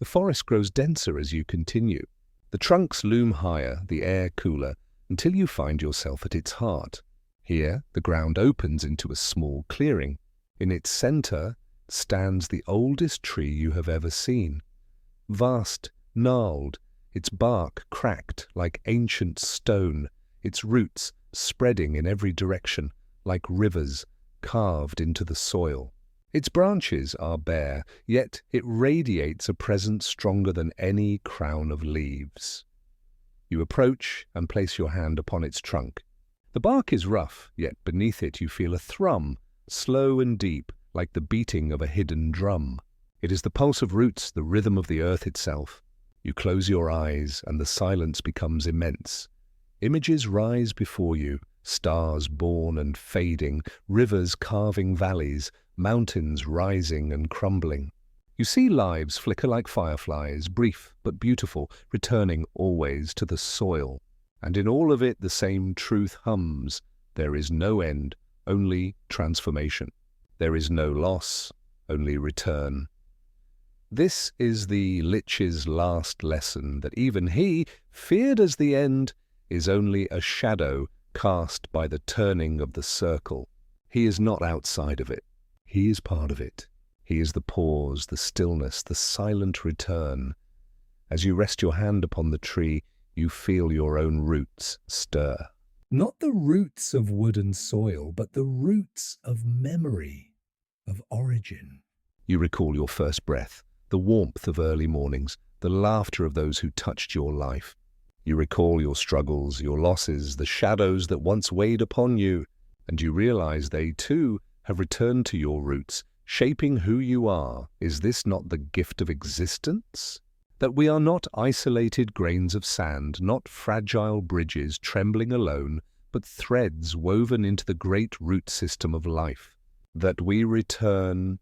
forest grows denser as you continue. The trunks loom higher, the air cooler, until you find yourself at its heart. Here, the ground opens into a small clearing. In its center stands the oldest tree you have ever seen. Vast, gnarled, its bark cracked like ancient stone, its roots spreading in every direction like rivers carved into the soil. Its branches are bare, yet it radiates a presence stronger than any crown of leaves. You approach and place your hand upon its trunk. The bark is rough, yet beneath it you feel a thrum, slow and deep, like the beating of a hidden drum. It is the pulse of roots, the rhythm of the earth itself. You close your eyes, and the silence becomes immense. Images rise before you, stars born and fading, rivers carving valleys, mountains rising and crumbling. You see lives flicker like fireflies, brief but beautiful, returning always to the soil. And in all of it the same truth hums. There is no end, only transformation. There is no loss, only return. This is the Lich's last lesson, that even he, feared as the end, is only a shadow cast by the turning of the circle. He is not outside of it. He is part of it. He is the pause, the stillness, the silent return. As you rest your hand upon the tree, you feel your own roots stir. Not the roots of wood and soil, but the roots of memory, of origin. You recall your first breath, the warmth of early mornings, the laughter of those who touched your life. You recall your struggles, your losses, the shadows that once weighed upon you, and you realize they, too, have returned to your roots, shaping who you are. Is this not the gift of existence? That we are not isolated grains of sand, not fragile bridges trembling alone, but threads woven into the great root system of life. That we return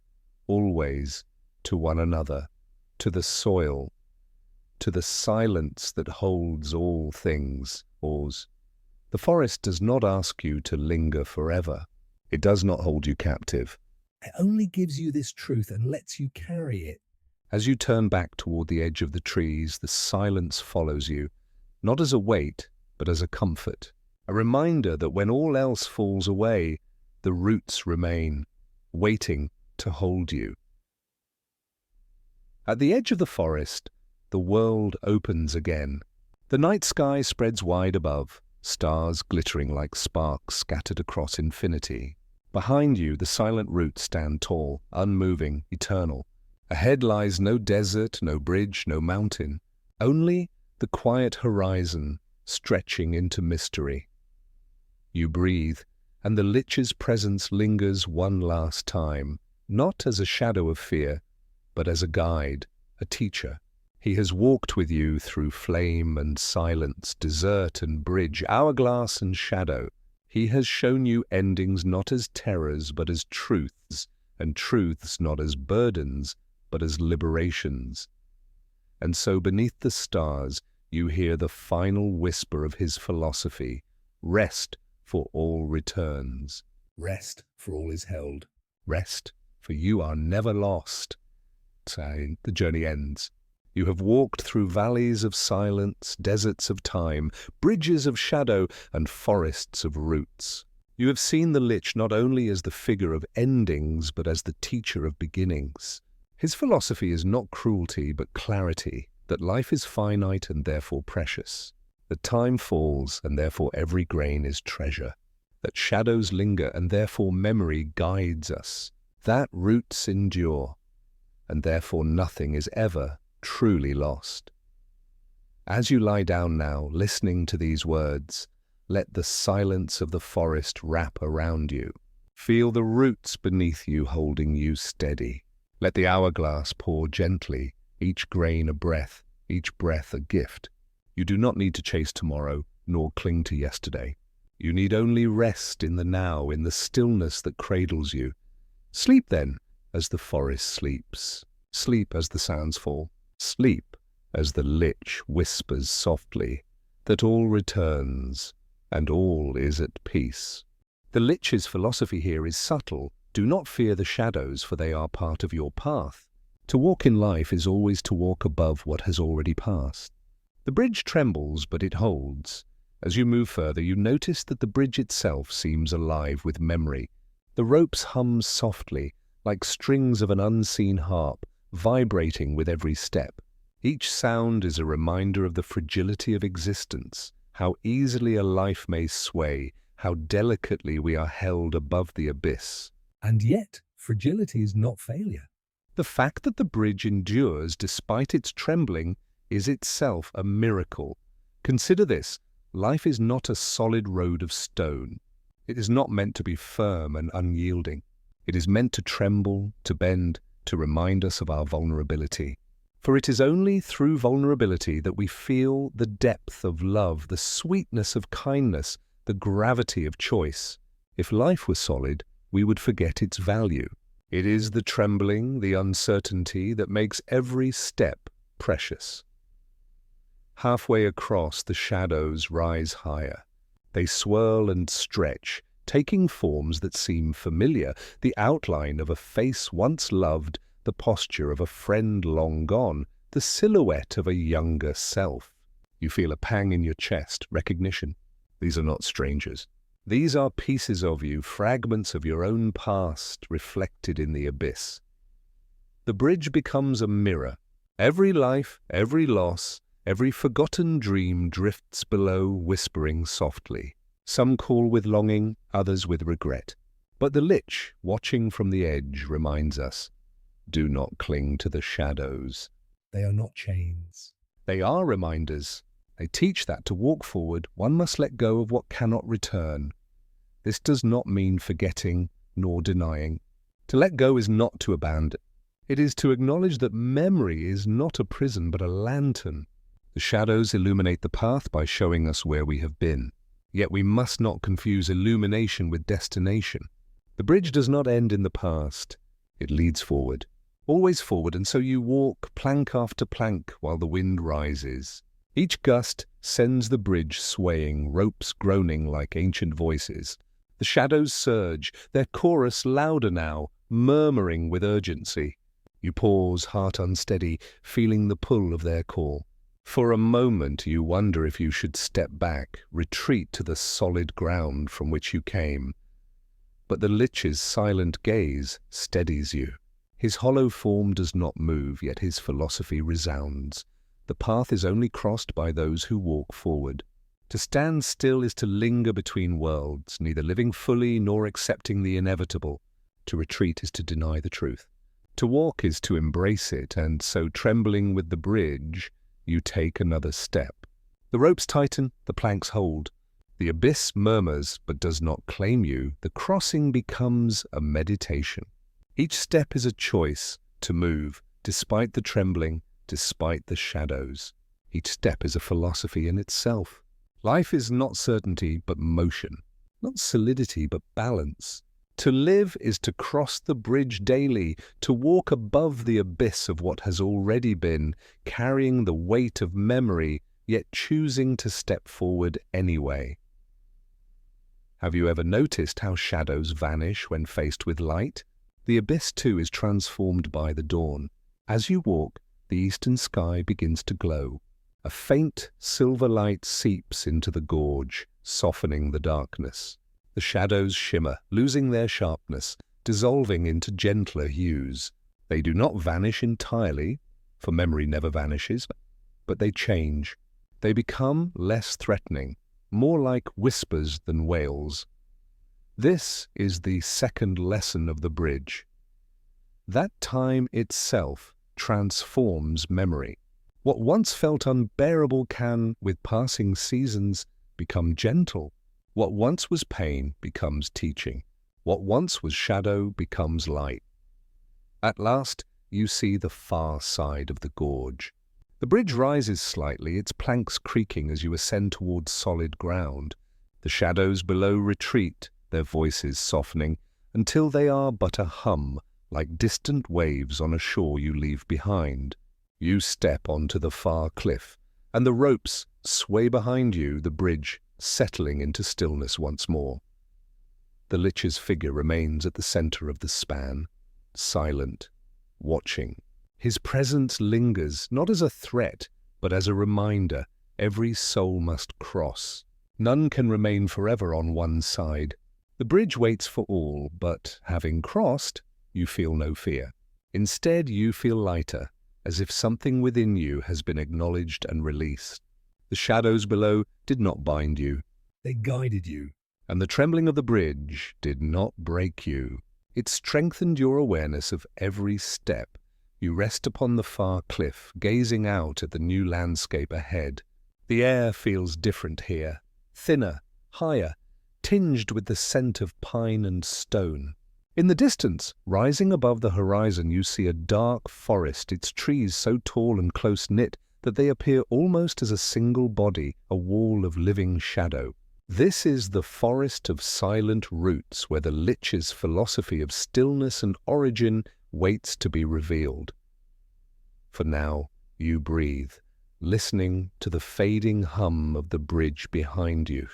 always to one another, to the soil, to the silence that holds all things. Pause. The forest does not ask you to linger forever. It does not hold you captive. It only gives you this truth and lets you carry it. As you turn back toward the edge of the trees, the silence follows you, not as a weight, but as a comfort, a reminder that when all else falls away, the roots remain, waiting to hold you. At the edge of the forest, the world opens again. The night sky spreads wide above, stars glittering like sparks scattered across infinity. Behind you, the silent roots stand tall, unmoving, eternal. Ahead lies no desert, no bridge, no mountain, only the quiet horizon stretching into mystery. You breathe, and the Lich's presence lingers one last time, not as a shadow of fear, but as a guide, a teacher. He has walked with you through flame and silence, desert and bridge, hourglass and shadow. He has shown you endings not as terrors, but as truths, and truths not as burdens, but as liberations. And so beneath the stars, you hear the final whisper of his philosophy: rest, for all returns. Rest, for all is held. Rest, for you are never lost. So the journey ends. You have walked through valleys of silence, deserts of time, bridges of shadow, and forests of roots. You have seen the Lich not only as the figure of endings, but as the teacher of beginnings. His philosophy is not cruelty, but clarity, that life is finite and therefore precious, that time falls and therefore every grain is treasure, that shadows linger and therefore memory guides us, that roots endure, and therefore nothing is ever truly lost. As you lie down now, listening to these words, let the silence of the forest wrap around you. Feel the roots beneath you holding you steady. Let the hourglass pour gently, each grain a breath, each breath a gift. You do not need to chase tomorrow, nor cling to yesterday. You need only rest in the now, in the stillness that cradles you. Sleep then, as the forest sleeps. Sleep as the sounds fall. Sleep as the Lich whispers softly that all returns and all is at peace. The Lich's philosophy here is subtle. Do not fear the shadows, for they are part of your path. To walk in life is always to walk above what has already passed. The bridge trembles, but it holds. As you move further, you notice that the bridge itself seems alive with memory. The ropes hum softly, like strings of an unseen harp, vibrating with every step. Each sound is a reminder of the fragility of existence, how easily a life may sway, how delicately we are held above the abyss. And yet, fragility is not failure. The fact that the bridge endures despite its trembling is itself a miracle. Consider this: life is not a solid road of stone. It is not meant to be firm and unyielding. It is meant to tremble, to bend, to remind us of our vulnerability. For it is only through vulnerability that we feel the depth of love, the sweetness of kindness, the gravity of choice. If life were solid, we would forget its value. It is the trembling, the uncertainty that makes every step precious. Halfway across, the shadows rise higher. They swirl and stretch, taking forms that seem familiar, the outline of a face once loved, the posture of a friend long gone, the silhouette of a younger self. You feel a pang in your chest, recognition. These are not strangers. These are pieces of you, fragments of your own past reflected in the abyss. The bridge becomes a mirror. Every life, every loss, every forgotten dream drifts below, whispering softly. Some call with longing, others with regret. But the lich, watching from the edge, reminds us, do not cling to the shadows. They are not chains. They are reminders. They teach that to walk forward, one must let go of what cannot return. This does not mean forgetting nor denying. To let go is not to abandon. It is to acknowledge that memory is not a prison but a lantern. The shadows illuminate the path by showing us where we have been. Yet we must not confuse illumination with destination. The bridge does not end in the past. It leads forward, always forward, and so you walk plank after plank while the wind rises. Each gust sends the bridge swaying, ropes groaning like ancient voices. The shadows surge, their chorus louder now, murmuring with urgency. You pause, heart unsteady, feeling the pull of their call. For a moment you wonder if you should step back, retreat to the solid ground from which you came. But the lich's silent gaze steadies you. His hollow form does not move, yet his philosophy resounds. The path is only crossed by those who walk forward. To stand still is to linger between worlds, neither living fully nor accepting the inevitable. To retreat is to deny the truth. To walk is to embrace it, and so trembling with the bridge, you take another step. The ropes tighten, the planks hold. The abyss murmurs but does not claim you. The crossing becomes a meditation. Each step is a choice to move, despite the trembling, despite the shadows. Each step is a philosophy in itself. Life is not certainty but motion, not solidity but balance. To live is to cross the bridge daily, to walk above the abyss of what has already been, carrying the weight of memory, yet choosing to step forward anyway. Have you ever noticed how shadows vanish when faced with light? The abyss too is transformed by the dawn. As you walk, the eastern sky begins to glow. A faint silver light seeps into the gorge, softening the darkness. The shadows shimmer, losing their sharpness, dissolving into gentler hues. They do not vanish entirely, for memory never vanishes, but they change. They become less threatening, more like whispers than wails. This is the second lesson of the bridge. That time itself transforms memory. What once felt unbearable can, with passing seasons, become gentle. What once was pain becomes teaching. What once was shadow becomes light. At last, you see the far side of the gorge. The bridge rises slightly, its planks creaking as you ascend towards solid ground. The shadows below retreat, their voices softening, until they are but a hum, like distant waves on a shore you leave behind. You step onto the far cliff, and the ropes sway behind you, the bridge settling into stillness once more. The lich's figure remains at the center of the span, silent, watching. His presence lingers, not as a threat, but as a reminder every soul must cross. None can remain forever on one side. The bridge waits for all, but having crossed, you feel no fear. Instead, you feel lighter, as if something within you has been acknowledged and released. The shadows below did not bind you, They guided you. and the trembling of the bridge did not break you. It strengthened your awareness of every step. You rest upon the far cliff, gazing out at the new landscape ahead. The air feels different here, thinner, higher, tinged with the scent of pine and stone. In the distance, rising above the horizon, you see a dark forest, its trees so tall and close-knit that they appear almost as a single body, a wall of living shadow. This is the forest of silent roots, where the lich's philosophy of stillness and origin waits to be revealed. For now, you breathe, listening to the fading hum of the bridge behind you.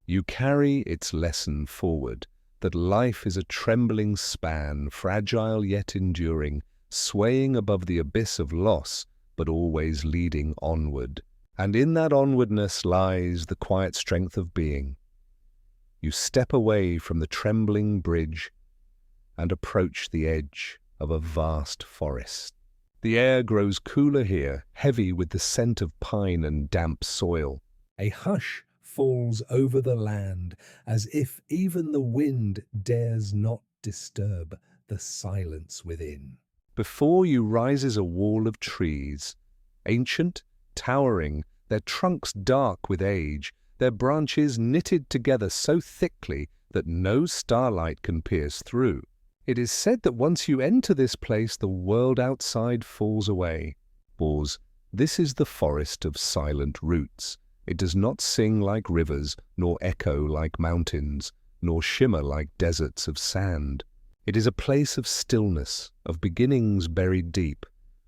You carry its lesson forward, that life is a trembling span, fragile yet enduring, swaying above the abyss of loss, but always leading onward. And in that onwardness lies the quiet strength of being. You step away from the trembling bridge and approach the edge of a vast forest. The air grows cooler here, heavy with the scent of pine and damp soil. A hush falls over the land, as if even the wind dares not disturb the silence within. Before you rises a wall of trees, ancient, towering, their trunks dark with age, their branches knitted together so thickly that no starlight can pierce through. It is said that once you enter this place, the world outside falls away. Pause. This is the forest of silent roots. It does not sing like rivers, nor echo like mountains, nor shimmer like deserts of sand. It is a place of stillness, of beginnings buried deep,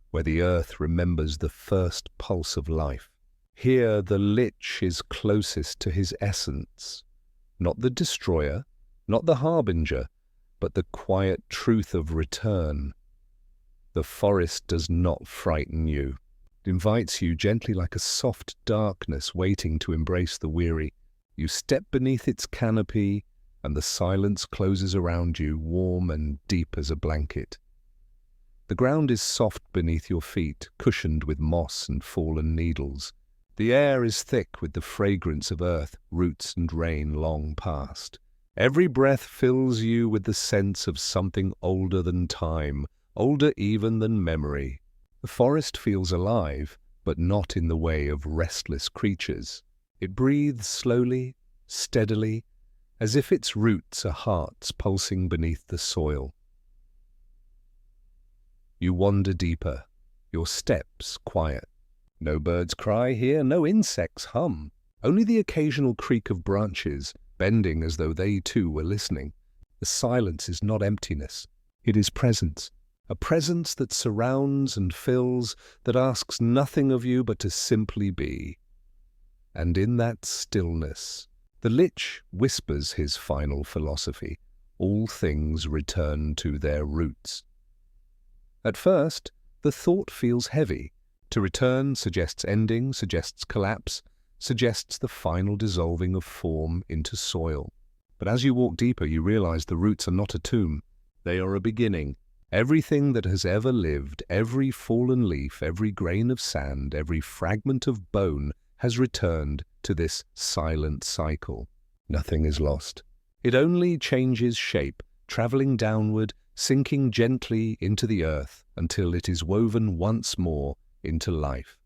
where the earth remembers the first pulse of life. Here the lich is closest to his essence, not the destroyer, not the harbinger, but the quiet truth of return. The forest does not frighten you. It invites you gently like a soft darkness waiting to embrace the weary. You step beneath its canopy, and the silence closes around you, warm and deep as a blanket. The ground is soft beneath your feet, cushioned with moss and fallen needles. The air is thick with the fragrance of earth, roots and rain long past. Every breath fills you with the sense of something older than time, older even than memory. The forest feels alive, but not in the way of restless creatures. It breathes slowly, steadily, as if its roots are hearts pulsing beneath the soil. You wander deeper, your steps quiet. No birds cry here, no insects hum, only the occasional creak of branches, bending as though they too were listening. The silence is not emptiness, it is presence, a presence that surrounds and fills, that asks nothing of you but to simply be. And in that stillness, the lich whispers his final philosophy: all things return to their roots. At first, the thought feels heavy. To return suggests ending, suggests collapse, suggests the final dissolving of form into soil. But as you walk deeper, you realize the roots are not a tomb. They are a beginning. Everything that has ever lived, every fallen leaf, every grain of sand, every fragment of bone has returned to this silent cycle. Nothing is lost. It only changes shape, traveling downward, sinking gently into the earth until it is woven once more into life.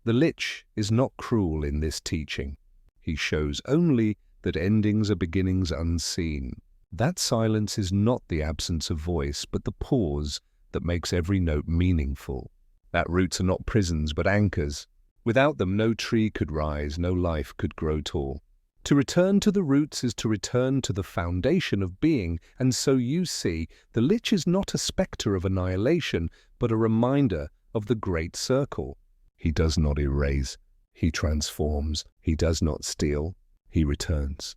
The lich is not cruel in this teaching. He shows only that endings are beginnings unseen. That silence is not the absence of voice, but the pause that makes every note meaningful. That roots are not prisons, but anchors. Without them, no tree could rise, no life could grow tall. To return to the roots is to return to the foundation of being, and so you see, the lich is not a spectre of annihilation, but a reminder of the great circle. He does not erase, he transforms. He does not steal, he returns.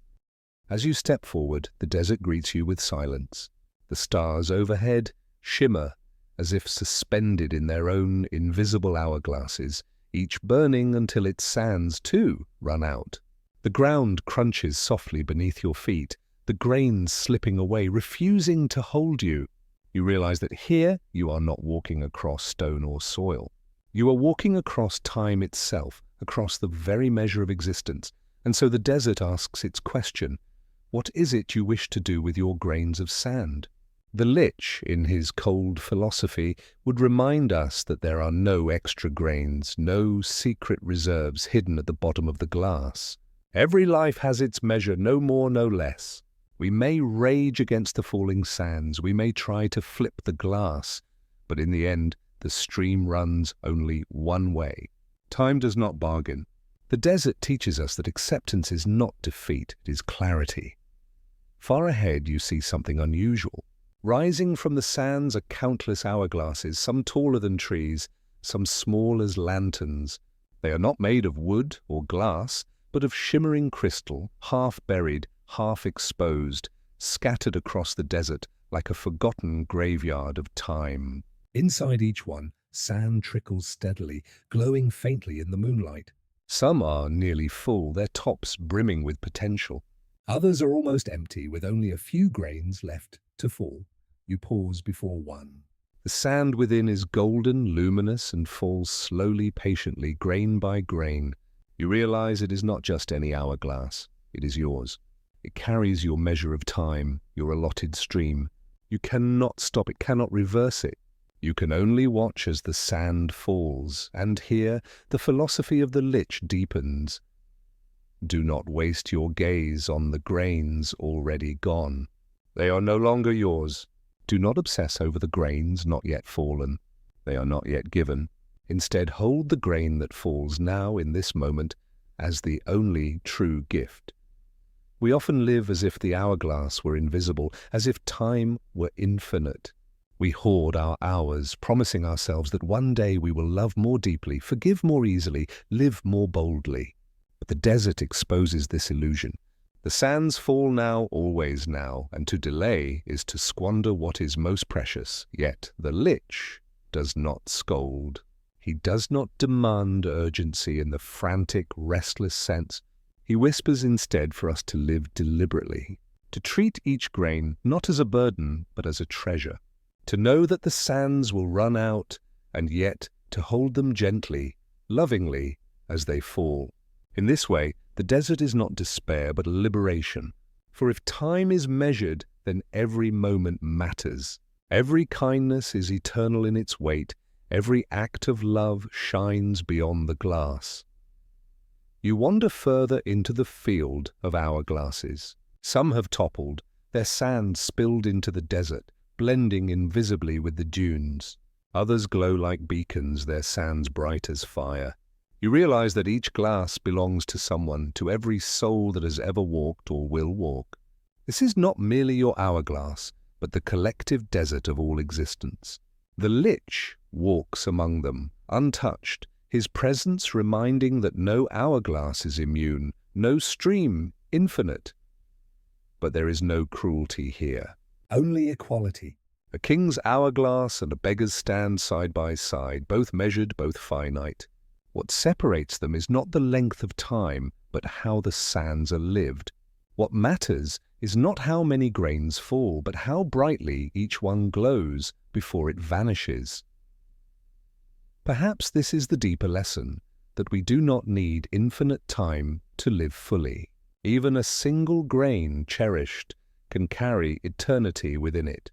As you step forward, the desert greets you with silence. The stars overhead shimmer as if suspended in their own invisible hourglasses, each burning until its sands, too, run out. The ground crunches softly beneath your feet, the grains slipping away, refusing to hold you. You realize that here you are not walking across stone or soil. You are walking across time itself, across the very measure of existence. And so the desert asks its question, what is it you wish to do with your grains of sand? The lich, in his cold philosophy, would remind us that there are no extra grains, no secret reserves hidden at the bottom of the glass. Every life has its measure, no more, no less. We may rage against the falling sands, we may try to flip the glass, but in the end, the stream runs only one way. Time does not bargain. The desert teaches us that acceptance is not defeat, it is clarity. Far ahead you see something unusual. Rising from the sands are countless hourglasses, some taller than trees, some small as lanterns. They are not made of wood or glass, but of shimmering crystal, half buried, half exposed, scattered across the desert like a forgotten graveyard of time. Inside each one, sand trickles steadily, glowing faintly in the moonlight. Some are nearly full, their tops brimming with potential. Others are almost empty, with only a few grains left to fall. You pause before one. The sand within is golden, luminous, and falls slowly, patiently, grain by grain. You realize it is not just any hourglass. It is yours. It carries your measure of time, your allotted stream. You cannot stop it, cannot reverse it. You can only watch as the sand falls, and here the philosophy of the lich deepens. Do not waste your gaze on the grains already gone. They are no longer yours. Do not obsess over the grains not yet fallen. They are not yet given. Instead, hold the grain that falls now in this moment as the only true gift. We often live as if the hourglass were invisible, as if time were infinite. We hoard our hours, promising ourselves that one day we will love more deeply, forgive more easily, live more boldly. But the desert exposes this illusion. The sands fall now, always now, and to delay is to squander what is most precious. Yet the lich does not scold. He does not demand urgency in the frantic, restless sense. He whispers instead for us to live deliberately, to treat each grain not as a burden, but as a treasure, to know that the sands will run out, and yet to hold them gently, lovingly, as they fall. In this way, the desert is not despair, but liberation. For if time is measured, then every moment matters. Every kindness is eternal in its weight. Every act of love shines beyond the glass. You wander further into the field of hourglasses. Some have toppled, their sand spilled into the desert, blending invisibly with the dunes. Others glow like beacons, their sands bright as fire. You realize that each glass belongs to someone, to every soul that has ever walked or will walk. This is not merely your hourglass, but the collective desert of all existence. The lich walks among them, untouched, his presence reminding that no hourglass is immune, no stream infinite. But there is no cruelty here. Only equality. A king's hourglass and a beggar's stand side by side, both measured, both finite. What separates them is not the length of time, but how the sands are lived. What matters is not how many grains fall, but how brightly each one glows before it vanishes. Perhaps this is the deeper lesson, that we do not need infinite time to live fully. Even a single grain cherished can carry eternity within it.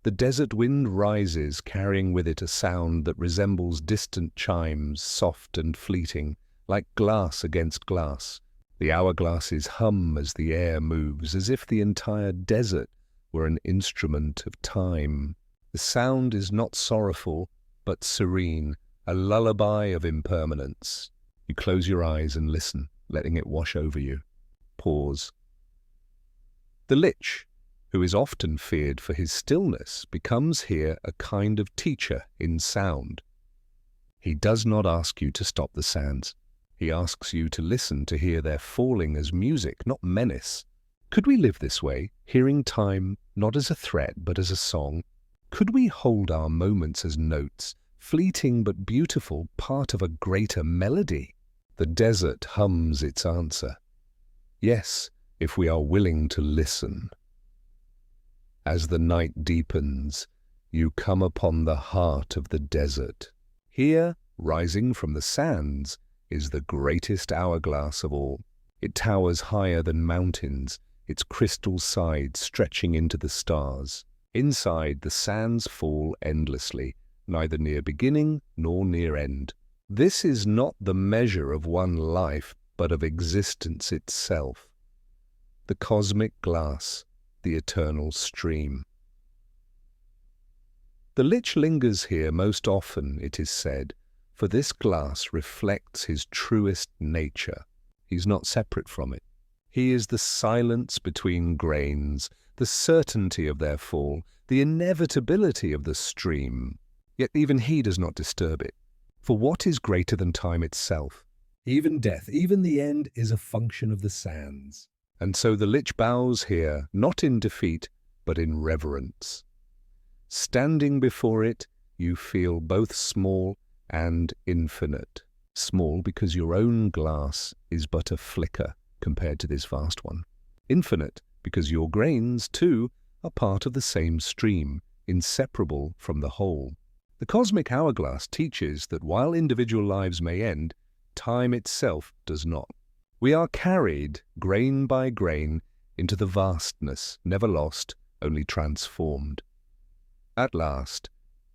The desert wind rises, carrying with it a sound that resembles distant chimes, soft and fleeting, like glass against glass. The hourglasses hum as the air moves, as if the entire desert were an instrument of time. The sound is not sorrowful, but serene, a lullaby of impermanence. You close your eyes and listen, letting it wash over you. Pause. The lich, who is often feared for his stillness, becomes here a kind of teacher in sound. He does not ask you to stop the sands. He asks you to listen, to hear their falling as music, not menace. Could we live this way, hearing time not as a threat but as a song? Could we hold our moments as notes, fleeting but beautiful, part of a greater melody? The desert hums its answer. Yes, if we are willing to listen. As the night deepens, you come upon the heart of the desert. Here, rising from the sands, is the greatest hourglass of all. It towers higher than mountains, its crystal sides stretching into the stars. Inside, the sands fall endlessly, neither near beginning nor near end. This is not the measure of one life, but of existence itself. The cosmic glass, the eternal stream. The lich lingers here most often, it is said, for this glass reflects his truest nature. He's not separate from it. He is the silence between grains, the certainty of their fall, the inevitability of the stream. Yet even he does not disturb it. For what is greater than time itself? Even death, even the end, is a function of the sands. And so the lich bows here, not in defeat, but in reverence. Standing before it, you feel both small and infinite. Small because your own glass is but a flicker compared to this vast one. Infinite because your grains, too, are part of the same stream, inseparable from the whole. The cosmic hourglass teaches that while individual lives may end, time itself does not. We are carried, grain by grain, into the vastness, never lost, only transformed. At last,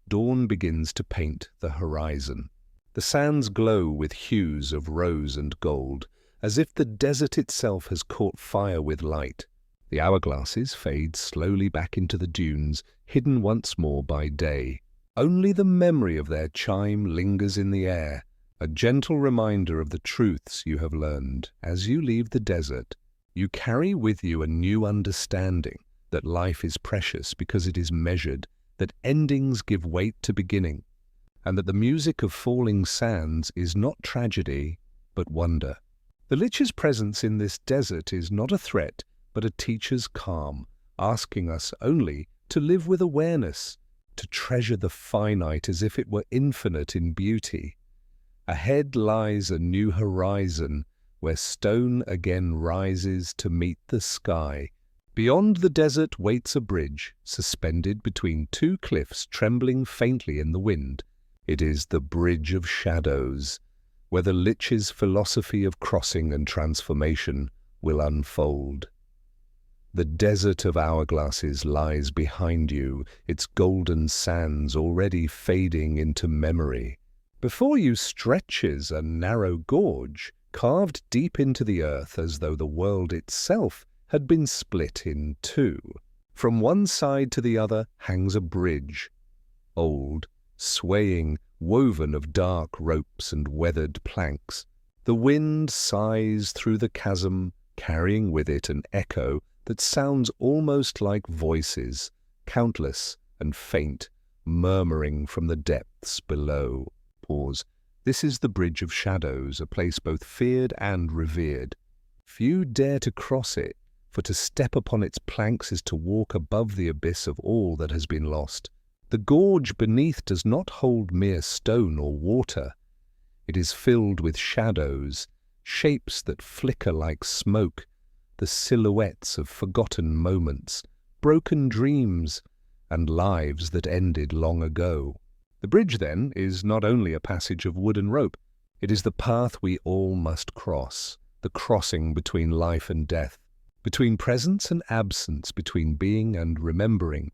dawn begins to paint the horizon. The sands glow with hues of rose and gold, as if the desert itself has caught fire with light. The hourglasses fade slowly back into the dunes, hidden once more by day. Only the memory of their chime lingers in the air, a gentle reminder of the truths you have learned. As you leave the desert, you carry with you a new understanding that life is precious because it is measured, that endings give weight to beginning, and that the music of falling sands is not tragedy, but wonder. The lich's presence in this desert is not a threat, but a teacher's calm, asking us only to live with awareness, to treasure the finite as if it were infinite in beauty. Ahead lies a new horizon, where stone again rises to meet the sky. Beyond the desert waits a bridge, suspended between two cliffs trembling faintly in the wind. It is the Bridge of Shadows, where the lich's philosophy of crossing and transformation will unfold. The desert of hourglasses lies behind you, its golden sands already fading into memory. Before you stretches a narrow gorge, carved deep into the earth as though the world itself had been split in two. From one side to the other hangs a bridge, old, swaying, woven of dark ropes and weathered planks. The wind sighs through the chasm, carrying with it an echo that sounds almost like voices, countless and faint, murmuring from the depths below. Pause. This is the Bridge of Shadows, a place both feared and revered. Few dare to cross it, for to step upon its planks is to walk above the abyss of all that has been lost. The gorge beneath does not hold mere stone or water. It is filled with shadows, shapes that flicker like smoke, the silhouettes of forgotten moments, broken dreams, and lives that ended long ago. The bridge, then, is not only a passage of wood and rope. It is the path we all must cross, the crossing between life and death, between presence and absence, between being and remembering.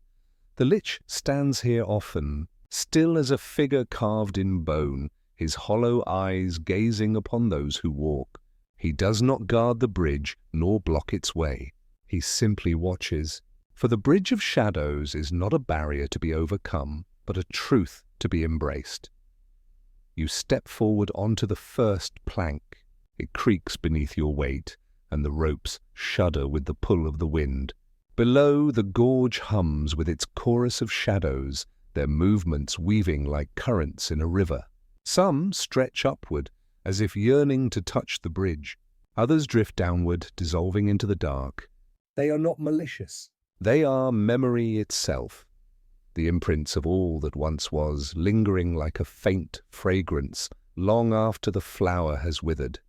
The lich stands here often, still as a figure carved in bone, his hollow eyes gazing upon those who walk. He does not guard the bridge nor block its way. He simply watches. For the Bridge of Shadows is not a barrier to be overcome, but a truth to be embraced. You step forward onto the first plank. It creaks beneath your weight, and the ropes shudder with the pull of the wind. Below, the gorge hums with its chorus of shadows, their movements weaving like currents in a river. Some stretch upward, as if yearning to touch the bridge. Others drift downward, dissolving into the dark. They are not malicious. They are memory itself. the imprints of all that once was, lingering like a faint fragrance long after the flower has withered.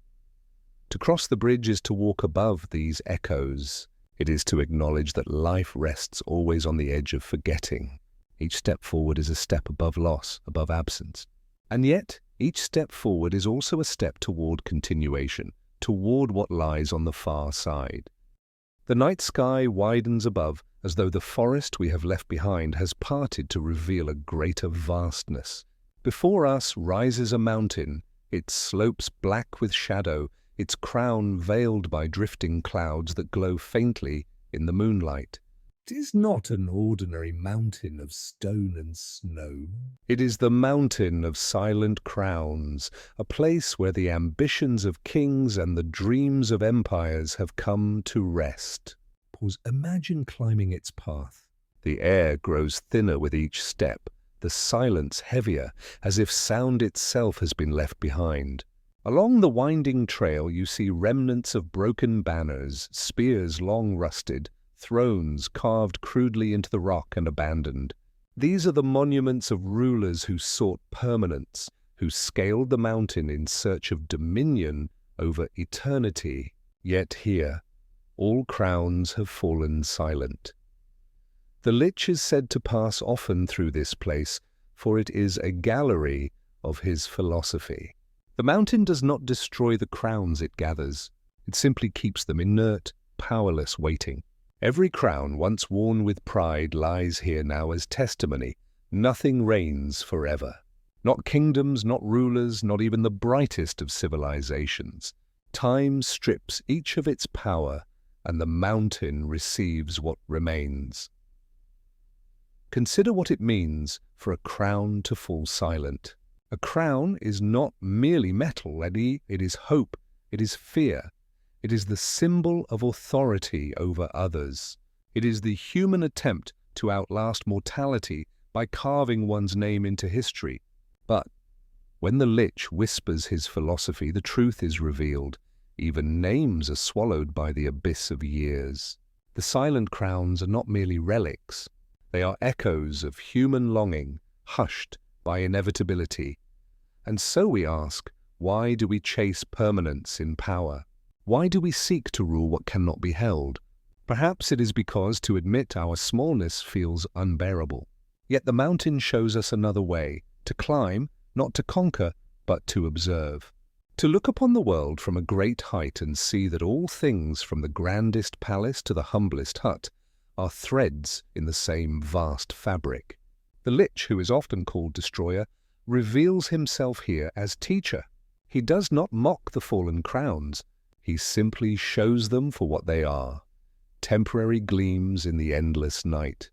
To cross the bridge is to walk above these echoes. It is to acknowledge that life rests always on the edge of forgetting. Each step forward is a step above loss, above absence. And yet, each step forward is also a step toward continuation, toward what lies on the far side. The night sky widens above, as though the forest we have left behind has parted to reveal a greater vastness. Before us rises a mountain, its slopes black with shadow, its crown veiled by drifting clouds that glow faintly in the moonlight. It is not an ordinary mountain of stone and snow. It is the mountain of silent crowns, a place where the ambitions of kings and the dreams of empires have come to rest. Pause. Imagine climbing its path. The air grows thinner with each step, the silence heavier, as if sound itself has been left behind. Along the winding trail you see remnants of broken banners, spears long rusted, thrones carved crudely into the rock and abandoned. These are the monuments of rulers who sought permanence, who scaled the mountain in search of dominion over eternity. Yet here, all crowns have fallen silent. The Lich is said to pass often through this place, for it is a gallery of his philosophy. The mountain does not destroy the crowns it gathers. It simply keeps them inert, powerless, waiting. Every crown once worn with pride lies here now as testimony. Nothing reigns forever. Not kingdoms, not rulers, not even the brightest of civilizations. Time strips each of its power, and the mountain receives what remains. Consider what it means for a crown to fall silent. A crown is not merely metal, it is hope, it is fear. It is the symbol of authority over others. It is the human attempt to outlast mortality by carving one's name into history. But when the Lich whispers his philosophy, the truth is revealed. Even names are swallowed by the abyss of years. The silent crowns are not merely relics. They are echoes of human longing, hushed by inevitability. And so we ask, why do we chase permanence in power? Why do we seek to rule what cannot be held? Perhaps it is because to admit our smallness feels unbearable. Yet the mountain shows us another way, to climb, not to conquer, but to observe. To look upon the world from a great height and see that all things from the grandest palace to the humblest hut are threads in the same vast fabric. The Lich, who is often called Destroyer, reveals himself here as teacher. He does not mock the fallen crowns. He simply shows them for what they are, temporary gleams in the endless night.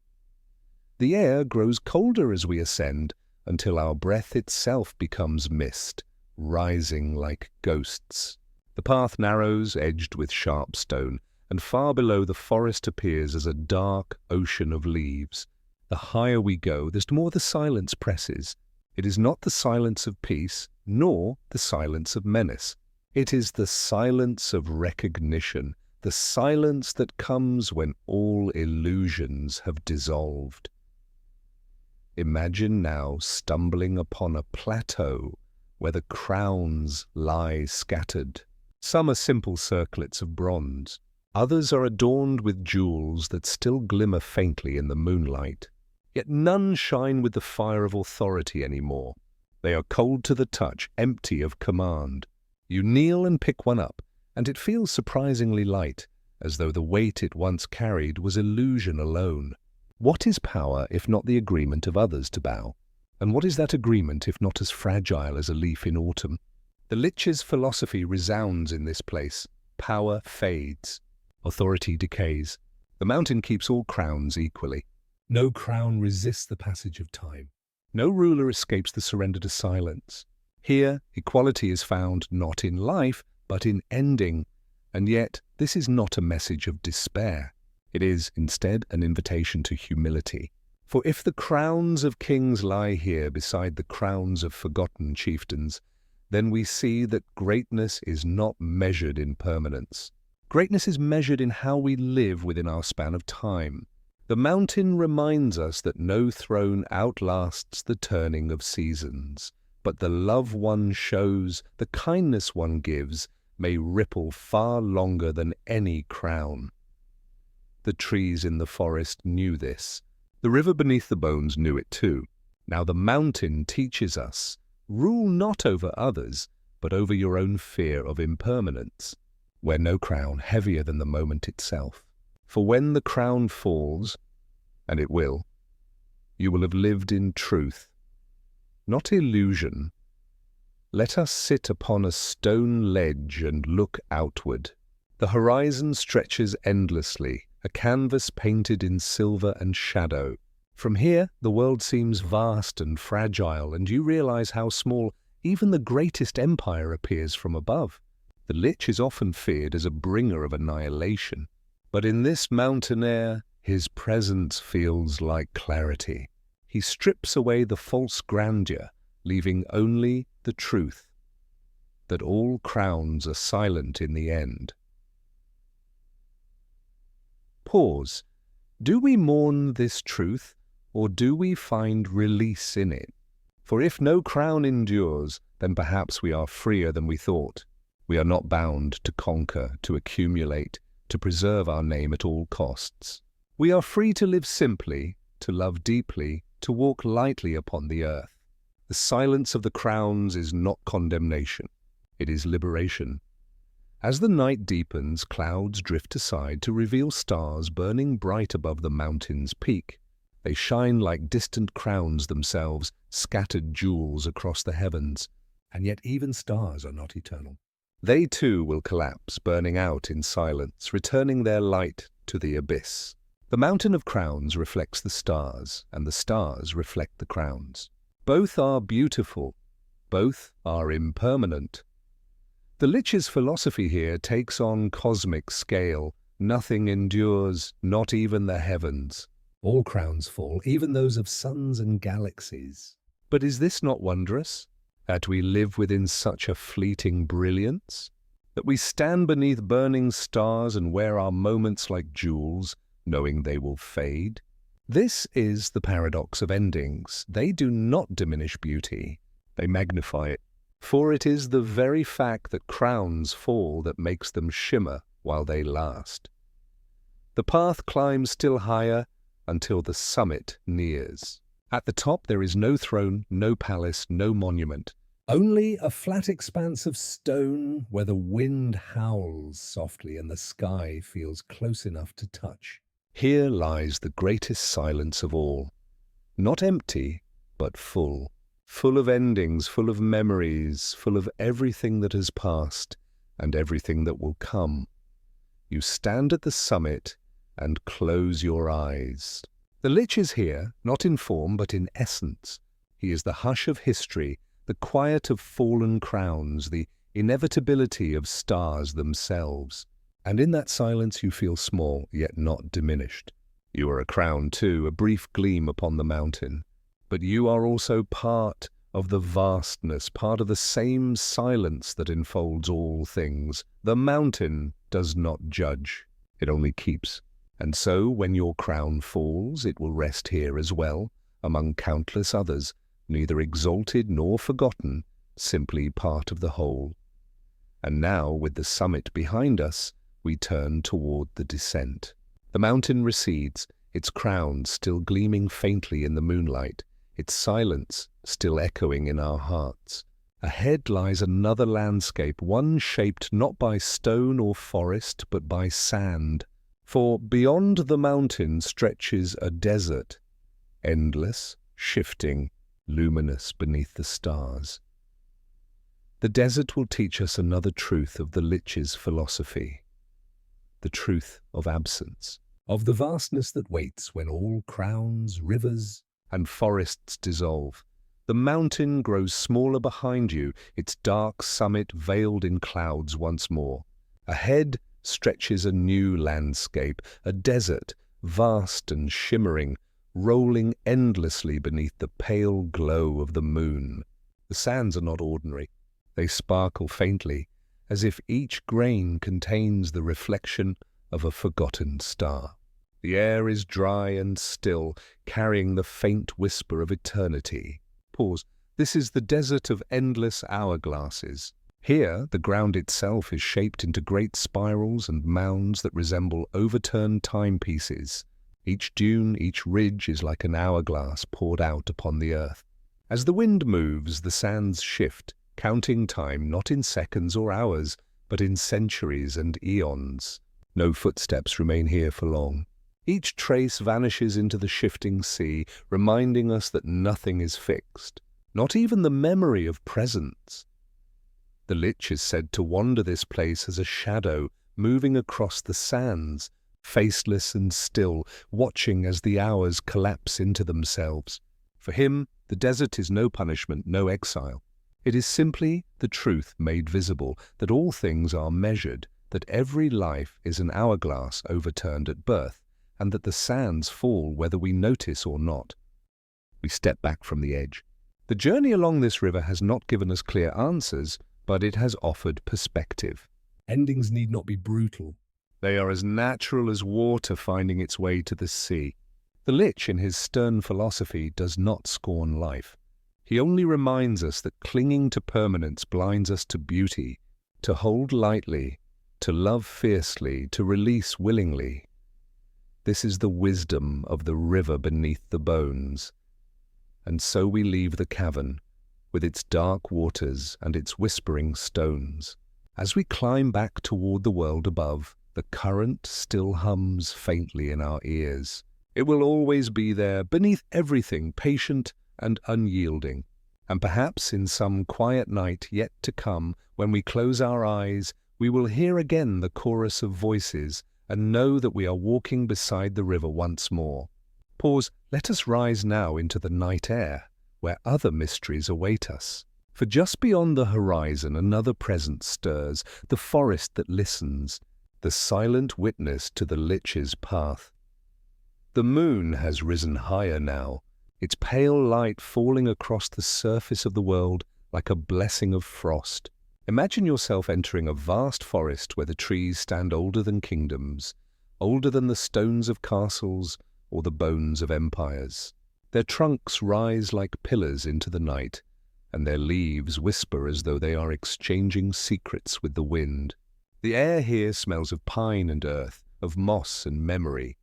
The air grows colder as we ascend, until our breath itself becomes mist, rising like ghosts. The path narrows, edged with sharp stone, and far below the forest appears as a dark ocean of leaves. The higher we go, the more the silence presses. It is not the silence of peace, nor the silence of menace. It is the silence of recognition, the silence that comes when all illusions have dissolved. Imagine now stumbling upon a plateau where the crowns lie scattered. Some are simple circlets of bronze. Others are adorned with jewels that still glimmer faintly in the moonlight. Yet none shine with the fire of authority anymore. They are cold to the touch, empty of command. You kneel and pick one up, and it feels surprisingly light, as though the weight it once carried was illusion alone. What is power if not the agreement of others to bow? And what is that agreement if not as fragile as a leaf in autumn? The Lich's philosophy resounds in this place. Power fades. Authority decays. The mountain keeps all crowns equally. No crown resists the passage of time. No ruler escapes the surrender to silence. Here, equality is found not in life, but in ending. And yet, this is not a message of despair. It is, instead, an invitation to humility. For if the crowns of kings lie here beside the crowns of forgotten chieftains, then we see that greatness is not measured in permanence. Greatness is measured in how we live within our span of time. The mountain reminds us that no throne outlasts the turning of seasons, but the love one shows, the kindness one gives, may ripple far longer than any crown. The trees in the forest knew this. The river beneath the bones knew it too. Now the mountain teaches us, rule not over others, but over your own fear of impermanence. Wear no crown heavier than the moment itself. For when the crown falls, and it will, you will have lived in truth, not illusion. Let us sit upon a stone ledge and look outward. The horizon stretches endlessly, a canvas painted in silver and shadow. From here, the world seems vast and fragile, and you realize how small even the greatest empire appears from above. The Lich is often feared as a bringer of annihilation, but in this mountain air, his presence feels like clarity. He strips away the false grandeur, leaving only the truth, that all crowns are silent in the end. Pause. Do we mourn this truth, or do we find release in it? For if no crown endures, then perhaps we are freer than we thought. We are not bound to conquer, to accumulate, to preserve our name at all costs. We are free to live simply, to love deeply, to walk lightly upon the earth. The silence of the crowns is not condemnation. It is liberation. As the night deepens, clouds drift aside to reveal stars burning bright above the mountain's peak. They shine like distant crowns themselves, scattered jewels across the heavens. And yet even stars are not eternal. They too will collapse, burning out in silence, returning their light to the abyss. The mountain of crowns reflects the stars, and the stars reflect the crowns. Both are beautiful. Both are impermanent. The Lich's philosophy here takes on cosmic scale. Nothing endures, not even the heavens. All crowns fall, even those of suns and galaxies. But is this not wondrous? That we live within such a fleeting brilliance? That we stand beneath burning stars and wear our moments like jewels, knowing they will fade? This is the paradox of endings. They do not diminish beauty. They magnify it. For it is the very fact that crowns fall that makes them shimmer while they last. The path climbs still higher until the summit nears. At the top there is no throne, no palace, no monument. Only a flat expanse of stone where the wind howls softly and the sky feels close enough to touch. Here lies the greatest silence of all. Not empty, but full. Full of endings, full of memories, full of everything that has passed and everything that will come. You stand at the summit and close your eyes. The Lich is here, not in form but in essence. He is the hush of history, the quiet of fallen crowns, the inevitability of stars themselves. And in that silence you feel small, yet not diminished. You are a crown too, a brief gleam upon the mountain. But you are also part of the vastness, part of the same silence that enfolds all things. The mountain does not judge, it only keeps. And so, when your crown falls, it will rest here as well, among countless others, neither exalted nor forgotten, simply part of the whole. And now, with the summit behind us, we turn toward the descent. The mountain recedes, its crown still gleaming faintly in the moonlight, its silence still echoing in our hearts. Ahead lies another landscape, one shaped not by stone or forest, but by sand. For beyond the mountain stretches a desert, endless, shifting, luminous beneath the stars. The desert will teach us another truth of the Lich's philosophy, the truth of absence. Of the vastness that waits when all crowns, rivers, and forests dissolve. The mountain grows smaller behind you, its dark summit veiled in clouds once more. Ahead stretches a new landscape, a desert, vast and shimmering, rolling endlessly beneath the pale glow of the moon. The sands are not ordinary. They sparkle faintly, as if each grain contains the reflection of a forgotten star. The air is dry and still, carrying the faint whisper of eternity. Pause. This is the desert of endless hourglasses. Here, the ground itself is shaped into great spirals and mounds that resemble overturned timepieces. Each dune, each ridge is like an hourglass poured out upon the earth. As the wind moves, the sands shift, counting time not in seconds or hours, but in centuries and eons. No footsteps remain here for long. Each trace vanishes into the shifting sea, reminding us that nothing is fixed, not even the memory of presence. The lich is said to wander this place as a shadow, moving across the sands, faceless and still, watching as the hours collapse into themselves. For him, the desert is no punishment, no exile. It is simply the truth made visible, that all things are measured, that every life is an hourglass overturned at birth, and that the sands fall whether we notice or not. We step back from the edge. The journey along this river has not given us clear answers, but it has offered perspective. Endings need not be brutal. They are as natural as water finding its way to the sea. The lich, in his stern philosophy, does not scorn life. He only reminds us that clinging to permanence blinds us to beauty, to hold lightly, to love fiercely, to release willingly. This is the wisdom of the river beneath the bones. And so we leave the cavern, with its dark waters and its whispering stones. As we climb back toward the world above, the current still hums faintly in our ears. It will always be there, beneath everything, patient and unyielding. And perhaps in some quiet night yet to come, when we close our eyes, we will hear again the chorus of voices and know that we are walking beside the river once more. Pause. Let us rise now into the night air, where other mysteries await us. For just beyond the horizon another presence stirs, the forest that listens, the silent witness to the lich's path. The moon has risen higher now, its pale light falling across the surface of the world like a blessing of frost. Imagine yourself entering a vast forest where the trees stand older than kingdoms, older than the stones of castles or the bones of empires. Their trunks rise like pillars into the night, and their leaves whisper as though they are exchanging secrets with the wind. The air here smells of pine and earth, of moss and memory.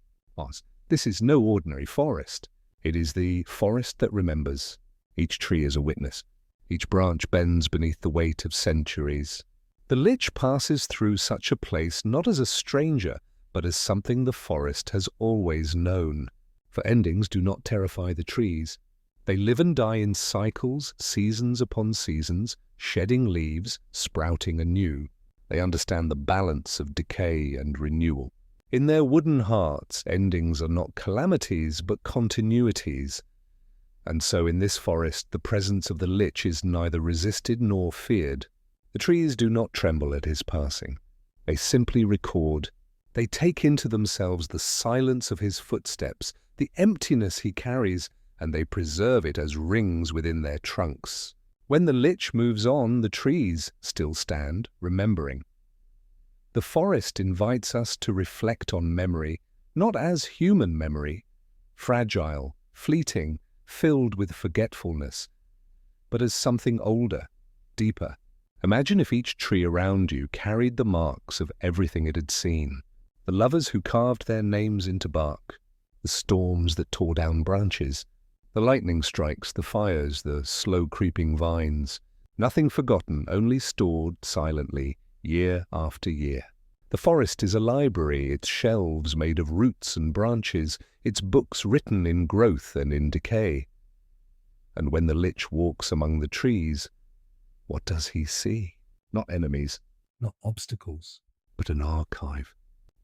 This is no ordinary forest. It is the forest that remembers. Each tree is a witness. Each branch bends beneath the weight of centuries. The lich passes through such a place not as a stranger, but as something the forest has always known. For endings do not terrify the trees. They live and die in cycles, seasons upon seasons, shedding leaves, sprouting anew. They understand the balance of decay and renewal. In their wooden hearts, endings are not calamities, but continuities. And so in this forest, the presence of the lich is neither resisted nor feared. The trees do not tremble at his passing. They simply record. They take into themselves the silence of his footsteps, the emptiness he carries, and they preserve it as rings within their trunks. When the lich moves on, the trees still stand, remembering. The forest invites us to reflect on memory, not as human memory, fragile, fleeting, filled with forgetfulness, but as something older, deeper. Imagine if each tree around you carried the marks of everything it had seen. The lovers who carved their names into bark, the storms that tore down branches, the lightning strikes, the fires, the slow creeping vines. Nothing forgotten, only stored silently, year after year. The forest is a library, its shelves made of roots and branches, its books written in growth and in decay. And when the lich walks among the trees, what does he see? Not enemies, Not obstacles. but an archive.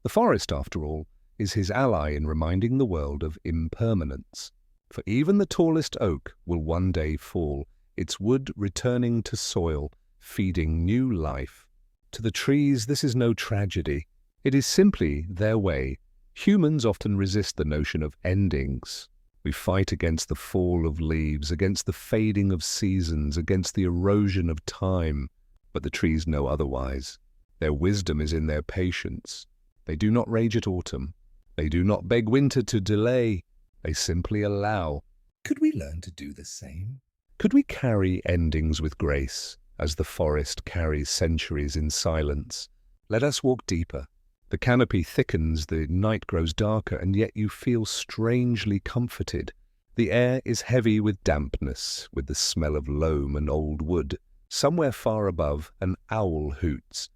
The forest, after all, is his ally in reminding the world of impermanence. For even the tallest oak will one day fall, its wood returning to soil, feeding new life. To the trees, this is no tragedy. It is simply their way. Humans often resist the notion of endings. We fight against the fall of leaves, against the fading of seasons, against the erosion of time. But the trees know otherwise. Their wisdom is in their patience. They do not rage at autumn. They They do not beg winter to delay. They simply allow. Could we learn to do the same? Could we carry endings with grace, as the forest carries centuries in silence? Let us walk deeper. The canopy thickens, the night grows darker, and yet you feel strangely comforted. The air is heavy with dampness, with the smell of loam and old wood. Somewhere far above, an owl hoots,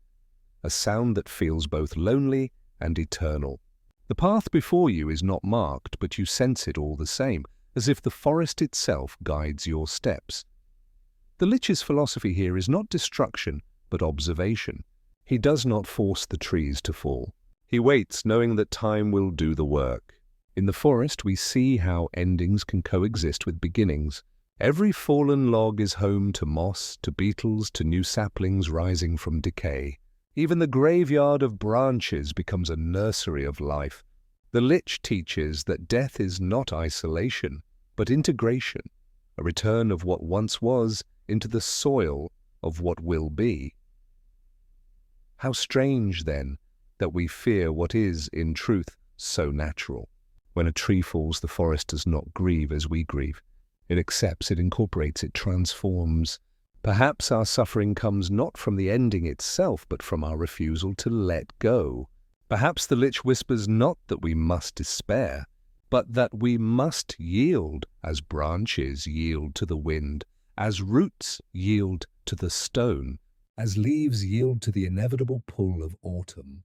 a sound that feels both lonely and eternal. The path before you is not marked, but you sense it all the same, as if the forest itself guides your steps. The Lich's philosophy here is not destruction, but observation. He does not force the trees to fall. He waits, knowing that time will do the work. In the forest, we see how endings can coexist with beginnings. Every fallen log is home to moss, to beetles, to new saplings rising from decay. Even the graveyard of branches becomes a nursery of life. The Lich teaches that death is not isolation, but integration, a return of what once was into the soil of what will be. How strange, then, that we fear what is, in truth, so natural. When a tree falls, the forest does not grieve as we grieve. It accepts, it incorporates, it transforms. Perhaps our suffering comes not from the ending itself, but from our refusal to let go. Perhaps the Lich whispers not that we must despair, but that we must yield, as branches yield to the wind, as roots yield to the stone, as leaves yield to the inevitable pull of autumn.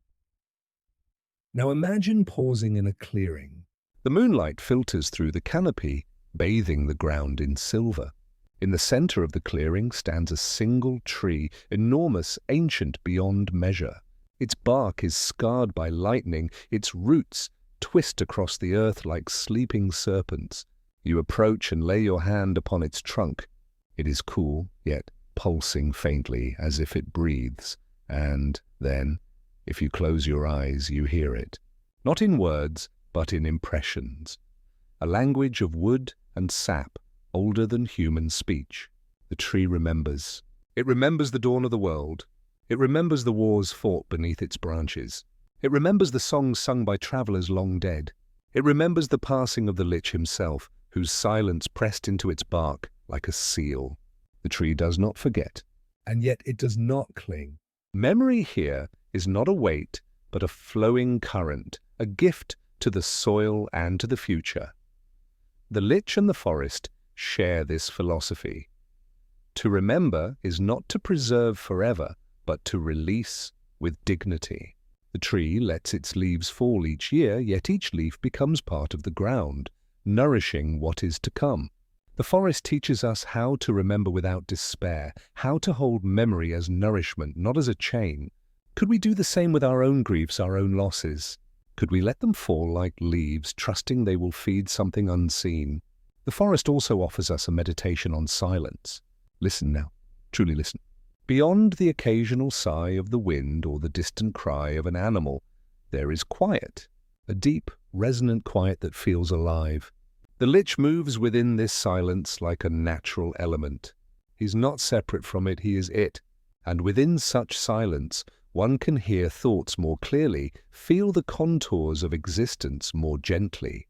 Now imagine pausing in a clearing. The moonlight filters through the canopy, bathing the ground in silver. In the center of the clearing stands a single tree, enormous, ancient beyond measure. Its bark is scarred by lightning, its roots twist across the earth like sleeping serpents. You approach and lay your hand upon its trunk. It is cool, yet pulsing faintly as if it breathes, and then, if you close your eyes, you hear it. Not in words, but in impressions. A language of wood and sap, older than human speech. The tree remembers. It remembers the dawn of the world. It remembers the wars fought beneath its branches. It remembers the songs sung by travelers long dead. It remembers the passing of the Lich himself, whose silence pressed into its bark like a seal. The tree does not forget. And yet it does not cling. Memory here is not a weight, but a flowing current, a gift to the soil and to the future. The Lich and the forest share this philosophy. To remember is not to preserve forever, but to release with dignity. The tree lets its leaves fall each year, yet each leaf becomes part of the ground, nourishing what is to come. The forest teaches us how to remember without despair, how to hold memory as nourishment, not as a chain. Could we do the same with our own griefs, our own losses? Could we let them fall like leaves, trusting they will feed something unseen? The forest also offers us a meditation on silence. Listen now, truly listen. Beyond the occasional sigh of the wind or the distant cry of an animal, there is quiet, a deep, resonant quiet that feels alive. The Lich moves within this silence like a natural element. He's not separate from it, he is it. And within such silence, one can hear thoughts more clearly, feel the contours of existence more gently.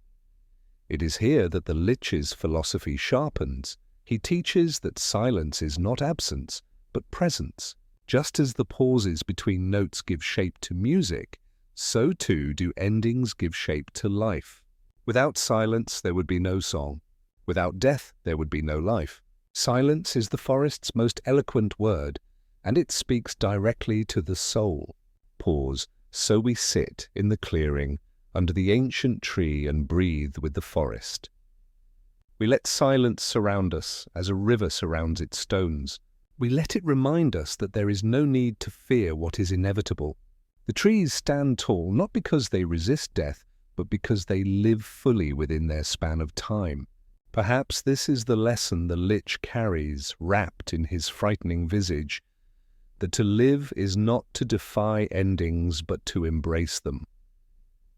It is here that the Lich's philosophy sharpens. He teaches that silence is not absence, but presence. Just as the pauses between notes give shape to music, so too do endings give shape to life. Without silence, there would be no song. Without death, there would be no life. Silence is the forest's most eloquent word, and it speaks directly to the soul. Pause, so we sit in the clearing under the ancient tree and breathe with the forest. We let silence surround us as a river surrounds its stones. We let it remind us that there is no need to fear what is inevitable. The trees stand tall not because they resist death, but because they live fully within their span of time. Perhaps this is the lesson the Lich carries, wrapped in his frightening visage, that to live is not to defy endings, but to embrace them.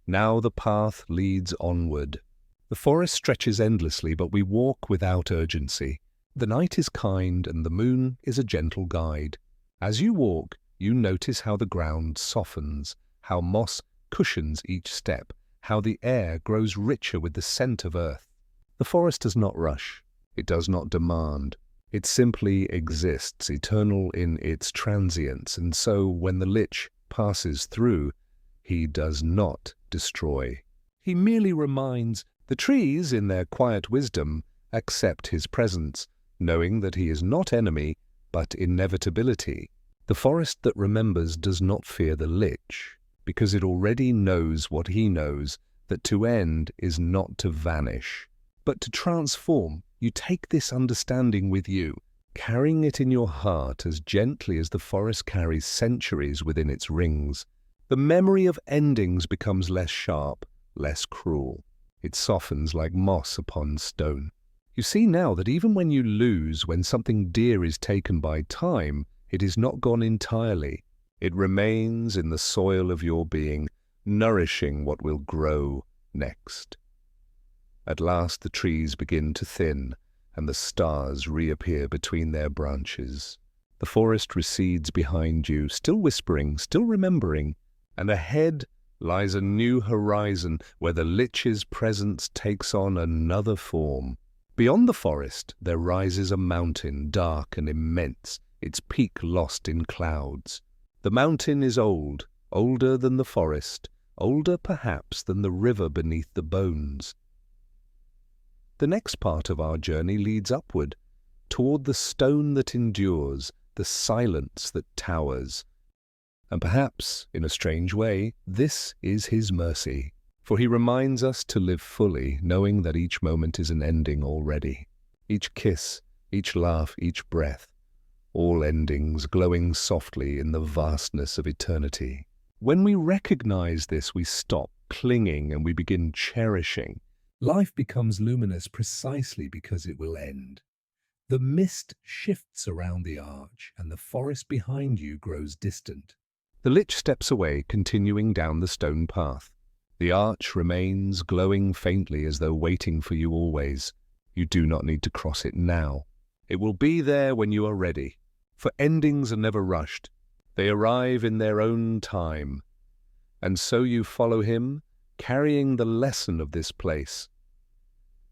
Now the path leads onward. The forest stretches endlessly, but we walk without urgency. The night is kind, and the moon is a gentle guide. As you walk, you notice how the ground softens, how moss cushions each step, how the air grows richer with the scent of earth. The forest does not rush. It does not demand. It simply exists, eternal in its transience, and so when the lich passes through, he does not destroy. He merely reminds. The trees, in their quiet wisdom, accept his presence, knowing that he is not enemy, but inevitability. The forest that remembers does not fear the lich, because it already knows what he knows, that to end is not to vanish, but to transform. You take this understanding with you, carrying it in your heart as gently as the forest carries centuries within its rings. The memory of endings becomes less sharp, less cruel. It softens like moss upon stone. You see now that even when you lose, when something dear is taken by time, it is not gone entirely. It remains in the soil of your being, nourishing what will grow next. At last the trees begin to thin, and the stars reappear between their branches. The forest recedes behind you, still whispering, still remembering, and ahead lies a new horizon where the lich's presence takes on another form. Beyond the forest there rises a mountain, dark and immense, its peak lost in clouds. The mountain is old, older than the forest, older perhaps than the river beneath the bones. The next part of our journey leads upward, toward the stone that endures, the silence that towers. And perhaps, in a strange way, this is his mercy, for he reminds us to live fully, knowing that each moment is an ending already. Each kiss, each laugh, each breath, all endings glowing softly in the vastness of eternity. When we recognize this, we stop clinging and we begin cherishing. Life becomes luminous precisely because it will end. The mist shifts around the arch, and the forest behind you grows distant. The lich steps away, continuing down the stone path. The arch remains glowing faintly as though waiting for you always. You do not need to cross it now. It will be there when you are ready. For endings are never rushed. They arrive in their own time. And so you follow him, carrying the lesson of this place,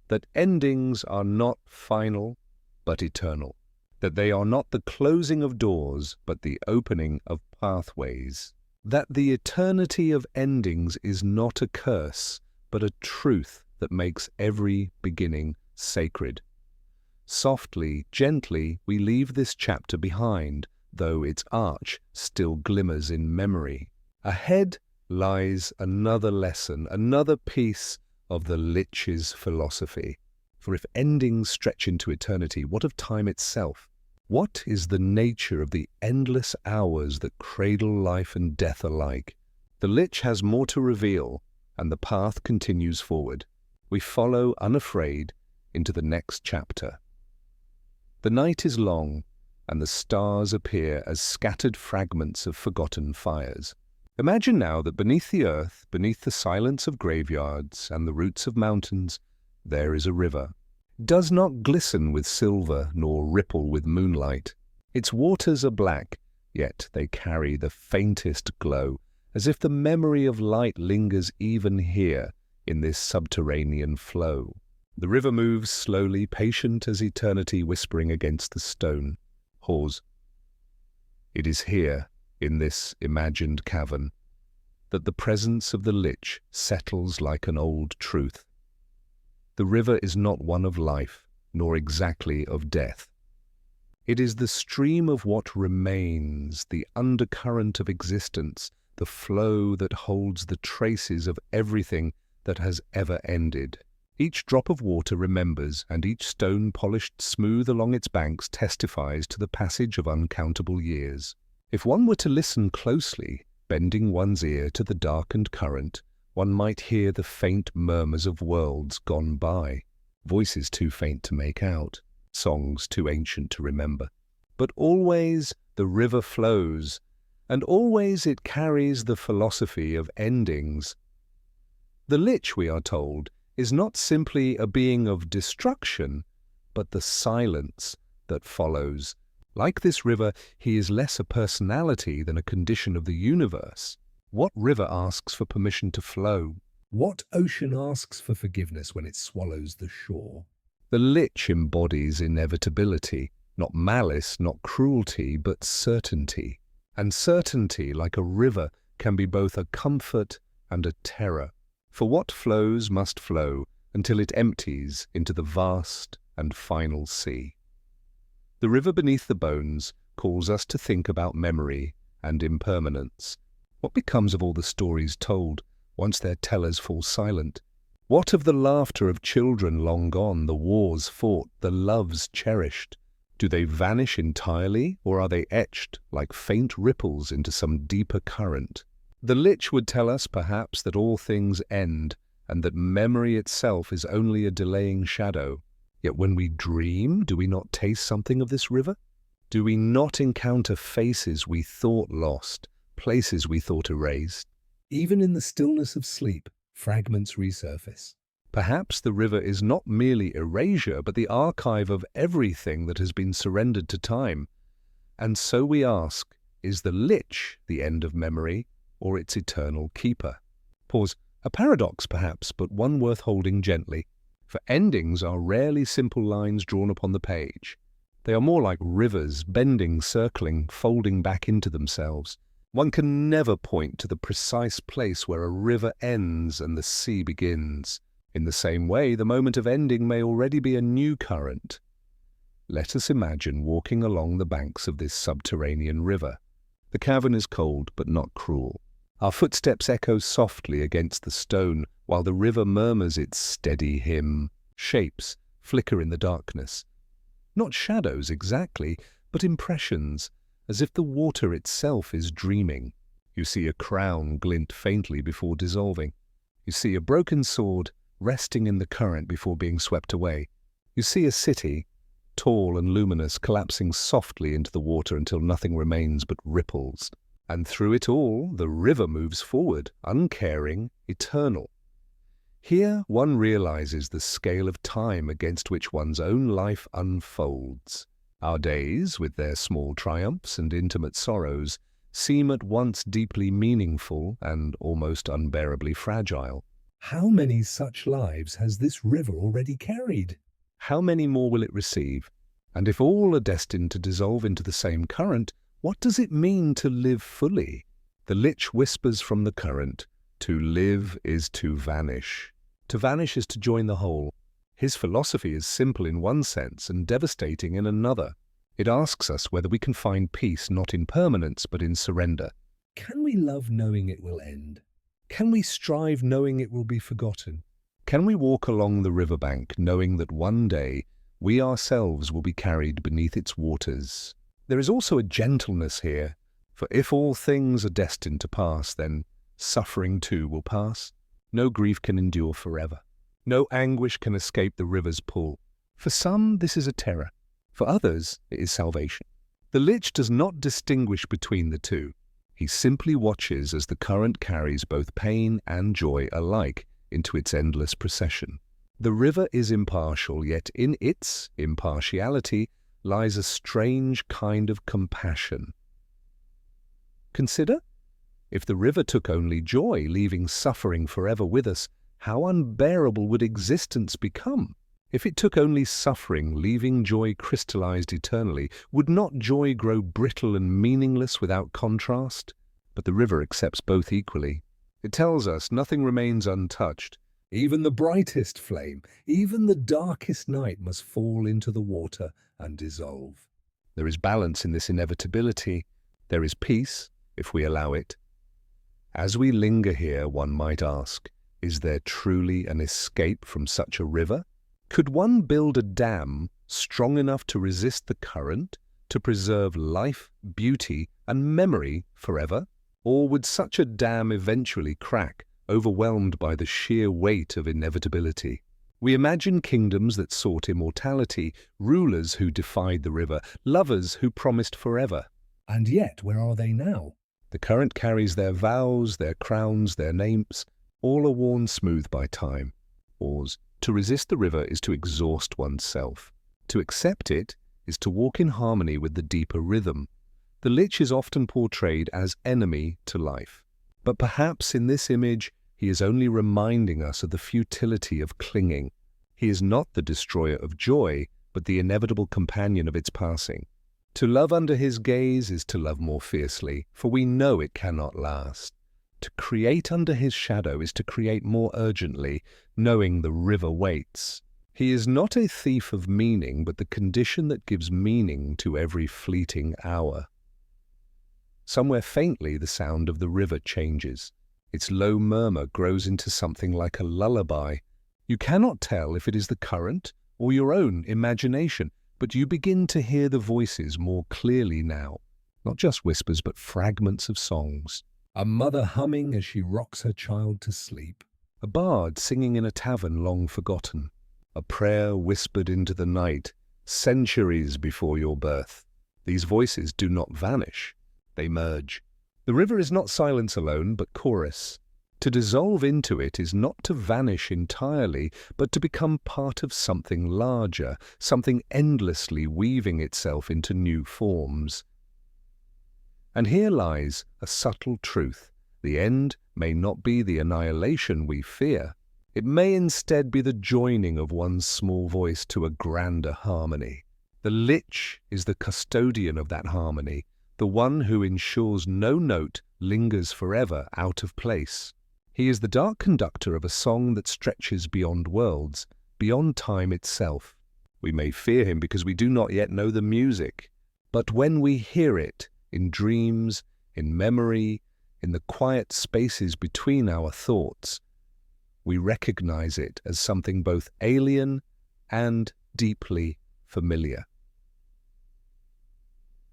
that endings are not final, but eternal. That they are not the closing of doors, but the opening of pathways. That the eternity of endings is not a curse, but a truth that makes every beginning sacred. Softly, gently, we leave this chapter behind, though its arch still glimmers in memory. Ahead lies another lesson, another piece of the lich's philosophy. For if endings stretch into eternity, what of time itself? What is the nature of the endless hours that cradle life and death alike? The lich has more to reveal, and the path continues forward. We follow unafraid into the next chapter. The night is long, and the stars appear as scattered fragments of forgotten fires. Imagine now that beneath the earth, beneath the silence of graveyards and the roots of mountains, there is a river. It does not glisten with silver nor ripple with moonlight. Its waters are black, yet they carry the faintest glow, as if the memory of light lingers even here in this subterranean flow. The river moves slowly, patient as eternity whispering against the stone. Pause. It is here, in this imagined cavern, that the presence of the lich settles like an old truth. The river is not one of life, nor exactly of death. It is the stream of what remains, the undercurrent of existence, the flow that holds the traces of everything that has ever ended. Each drop of water remembers, and each stone polished smooth along its banks testifies to the passage of uncountable years. If one were to listen closely, bending one's ear to the darkened current, one might hear the faint murmurs of worlds gone by, voices too faint to make out, songs too ancient to remember. But always the river flows, and always it carries the philosophy of endings. The lich, we are told, is not simply a being of destruction, but the silence that follows. Like this river, he is less a personality than a condition of the universe. What river asks for permission to flow? What ocean asks for forgiveness when it swallows the shore? The lich embodies inevitability, not malice, not cruelty, but certainty. And certainty, like a river, can be both a comfort and a terror. For what flows must flow until it empties into the vast and final sea. The river beneath the bones calls us to think about memory and impermanence. What becomes of all the stories told once their tellers fall silent? What of the laughter of children long gone, the wars fought, the loves cherished? Do they vanish entirely, or are they etched like faint ripples into some deeper current? The lich would tell us, perhaps, that all things end, and that memory itself is only a delaying shadow. Yet when we dream, do we not taste something of this river? Do we not encounter faces we thought lost, places we thought erased? Even in the stillness of sleep, fragments resurface. Perhaps the river is not merely erasure, but the archive of everything that has been surrendered to time. And so we ask, is the lich the end of memory, or its eternal keeper? Pause. A paradox, perhaps, but one worth holding gently. For endings are rarely simple lines drawn upon the page. They are more like rivers, bending, circling, folding back into themselves. One can never point to the precise place where a river ends and the sea begins. In the same way, the moment of ending may already be a new current. Let us imagine walking along the banks of this subterranean river. The cavern is cold, but not cruel. Our footsteps echo softly against the stone, while the river murmurs its steady hymn. Shapes flicker in the darkness. Not shadows exactly, but impressions, as if the water itself is dreaming. You see a crown glint faintly before dissolving. You see a broken sword resting in the current before being swept away. You see a city, tall and luminous, collapsing softly into the water until nothing remains but ripples. And through it all, the river moves forward, uncaring, eternal. Here one realizes the scale of time against which one's own life unfolds. Our days, with their small triumphs and intimate sorrows, seem at once deeply meaningful and almost unbearably fragile. How many such lives has this river already carried? How many more will it receive? And if all are destined to dissolve into the same current, what does it mean to live fully? The lich whispers from the current, to live is to vanish. To vanish is to join the whole. His philosophy is simple in one sense and devastating in another. It asks us whether we can find peace not in permanence but in surrender. Can we love knowing it will end? Can we strive knowing it will be forgotten? Can we walk along the riverbank knowing that one day we ourselves will be carried beneath its waters? There is also a gentleness here, for if all things are destined to pass, then suffering too will pass. No grief can endure forever. No anguish can escape the river's pull. For some, this is a terror. For others, it is salvation. The lich does not distinguish between the two. He simply watches as the current carries both pain and joy alike into its endless procession. The river is impartial, yet in its impartiality lies a strange kind of compassion. Consider, if the river took only joy, leaving suffering forever with us, how unbearable would existence become? If it took only suffering, leaving joy crystallized eternally, would not joy grow brittle and meaningless without contrast? But the river accepts both equally. It tells us nothing remains untouched. Even the brightest flame, even the darkest night must fall into the water and dissolve. There is balance in this inevitability. There is peace, if we allow it. As we linger here, one might ask, is there truly an escape from such a river? Could one build a dam strong enough to resist the current, to preserve life, beauty, and memory forever? Or would such a dam eventually crack, overwhelmed by the sheer weight of inevitability? We imagine kingdoms that sought immortality, rulers who defied the river, lovers who promised forever. And yet, where are they now? The current carries their vows, their crowns, their names. All are worn smooth by time. Pause. To resist the river is to exhaust oneself. To accept it is to walk in harmony with the deeper rhythm. The lich is often portrayed as enemy to life. But perhaps in this image, He is only reminding us of the futility of clinging. He is not the destroyer of joy, but the inevitable companion of its passing. To love under his gaze is to love more fiercely, for we know it cannot last. To create under his shadow is to create more urgently, knowing the river waits. He is not a thief of meaning, but the condition that gives meaning to every fleeting hour. Somewhere faintly the sound of the river changes. Its low murmur grows into something like a lullaby. You cannot tell if it is the current or your own imagination, but you begin to hear the voices more clearly now. Not just whispers, but fragments of songs. A mother humming as she rocks her child to sleep. A bard singing in a tavern long forgotten. A prayer whispered into the night, centuries before your birth. These voices do not vanish. They merge. The river is not silence alone, but chorus. To dissolve into it is not to vanish entirely, but to become part of something larger, something endlessly weaving itself into new forms. And here lies a subtle truth. The end may not be the annihilation we fear. It may instead be the joining of one small voice to a grander harmony. The lich is the custodian of that harmony, the one who ensures no note lingers forever out of place. He is the dark conductor of a song that stretches beyond worlds, beyond time itself. We may fear him because we do not yet know the music, but when we hear it, in dreams, in memory, in the quiet spaces between our thoughts, we recognize it as something both alien and deeply familiar.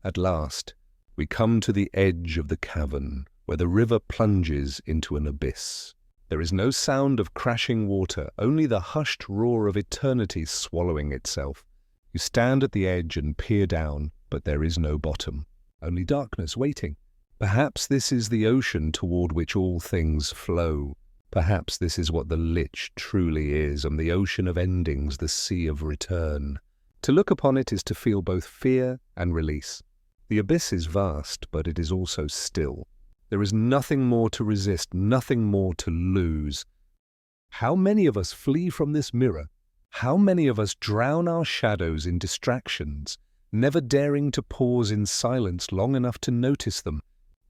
At last, we come to the edge of the cavern, where the river plunges into an abyss. There is no sound of crashing water, only the hushed roar of eternity swallowing itself. You stand at the edge and peer down, but there is no bottom, only darkness waiting. Perhaps this is the ocean toward which all things flow. Perhaps this is what the lich truly is, and the ocean of endings, the sea of return. To look upon it is to feel both fear and release. The abyss is vast, but it is also still. There is nothing more to resist, nothing more to lose. How many of us flee from this mirror? How many of us drown our shadows in distractions, never daring to pause in silence long enough to notice them?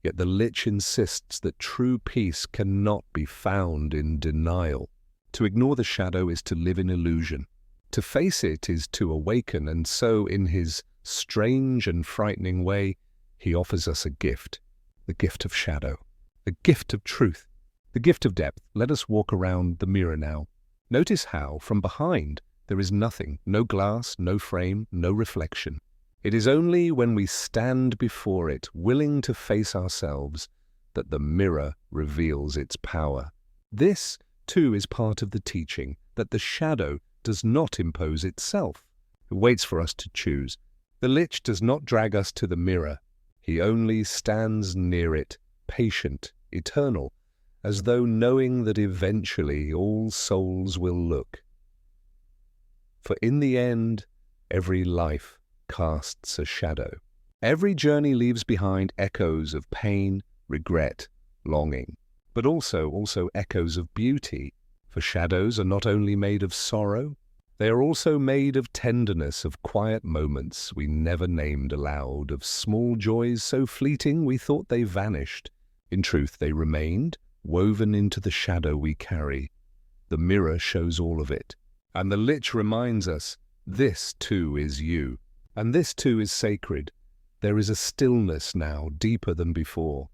Yet the lich insists that true peace cannot be found in denial. To ignore the shadow is to live in illusion. To face it is to awaken, and so, in his strange and frightening way, he offers us a gift. The gift of shadow. The gift of truth. The gift of depth. Let us walk around the mirror now. Notice how, from behind, there is nothing, no glass, no frame, no reflection. It is only when we stand before it, willing to face ourselves, that the mirror reveals its power. This, too, is part of the teaching, that the shadow does not impose itself. It waits for us to choose. The lich does not drag us to the mirror. He only stands near it, patient, eternal, as though knowing that eventually all souls will look. For in the end, every life casts a shadow. Every journey leaves behind echoes of pain, regret, longing, but also echoes of beauty, for shadows are not only made of sorrow, they are also made of tenderness, of quiet moments we never named aloud, of small joys so fleeting we thought they vanished. In truth, they remained, woven into the shadow we carry. The mirror shows all of it, and the lich reminds us, this too is you. And this too is sacred. There is a stillness now, deeper than before.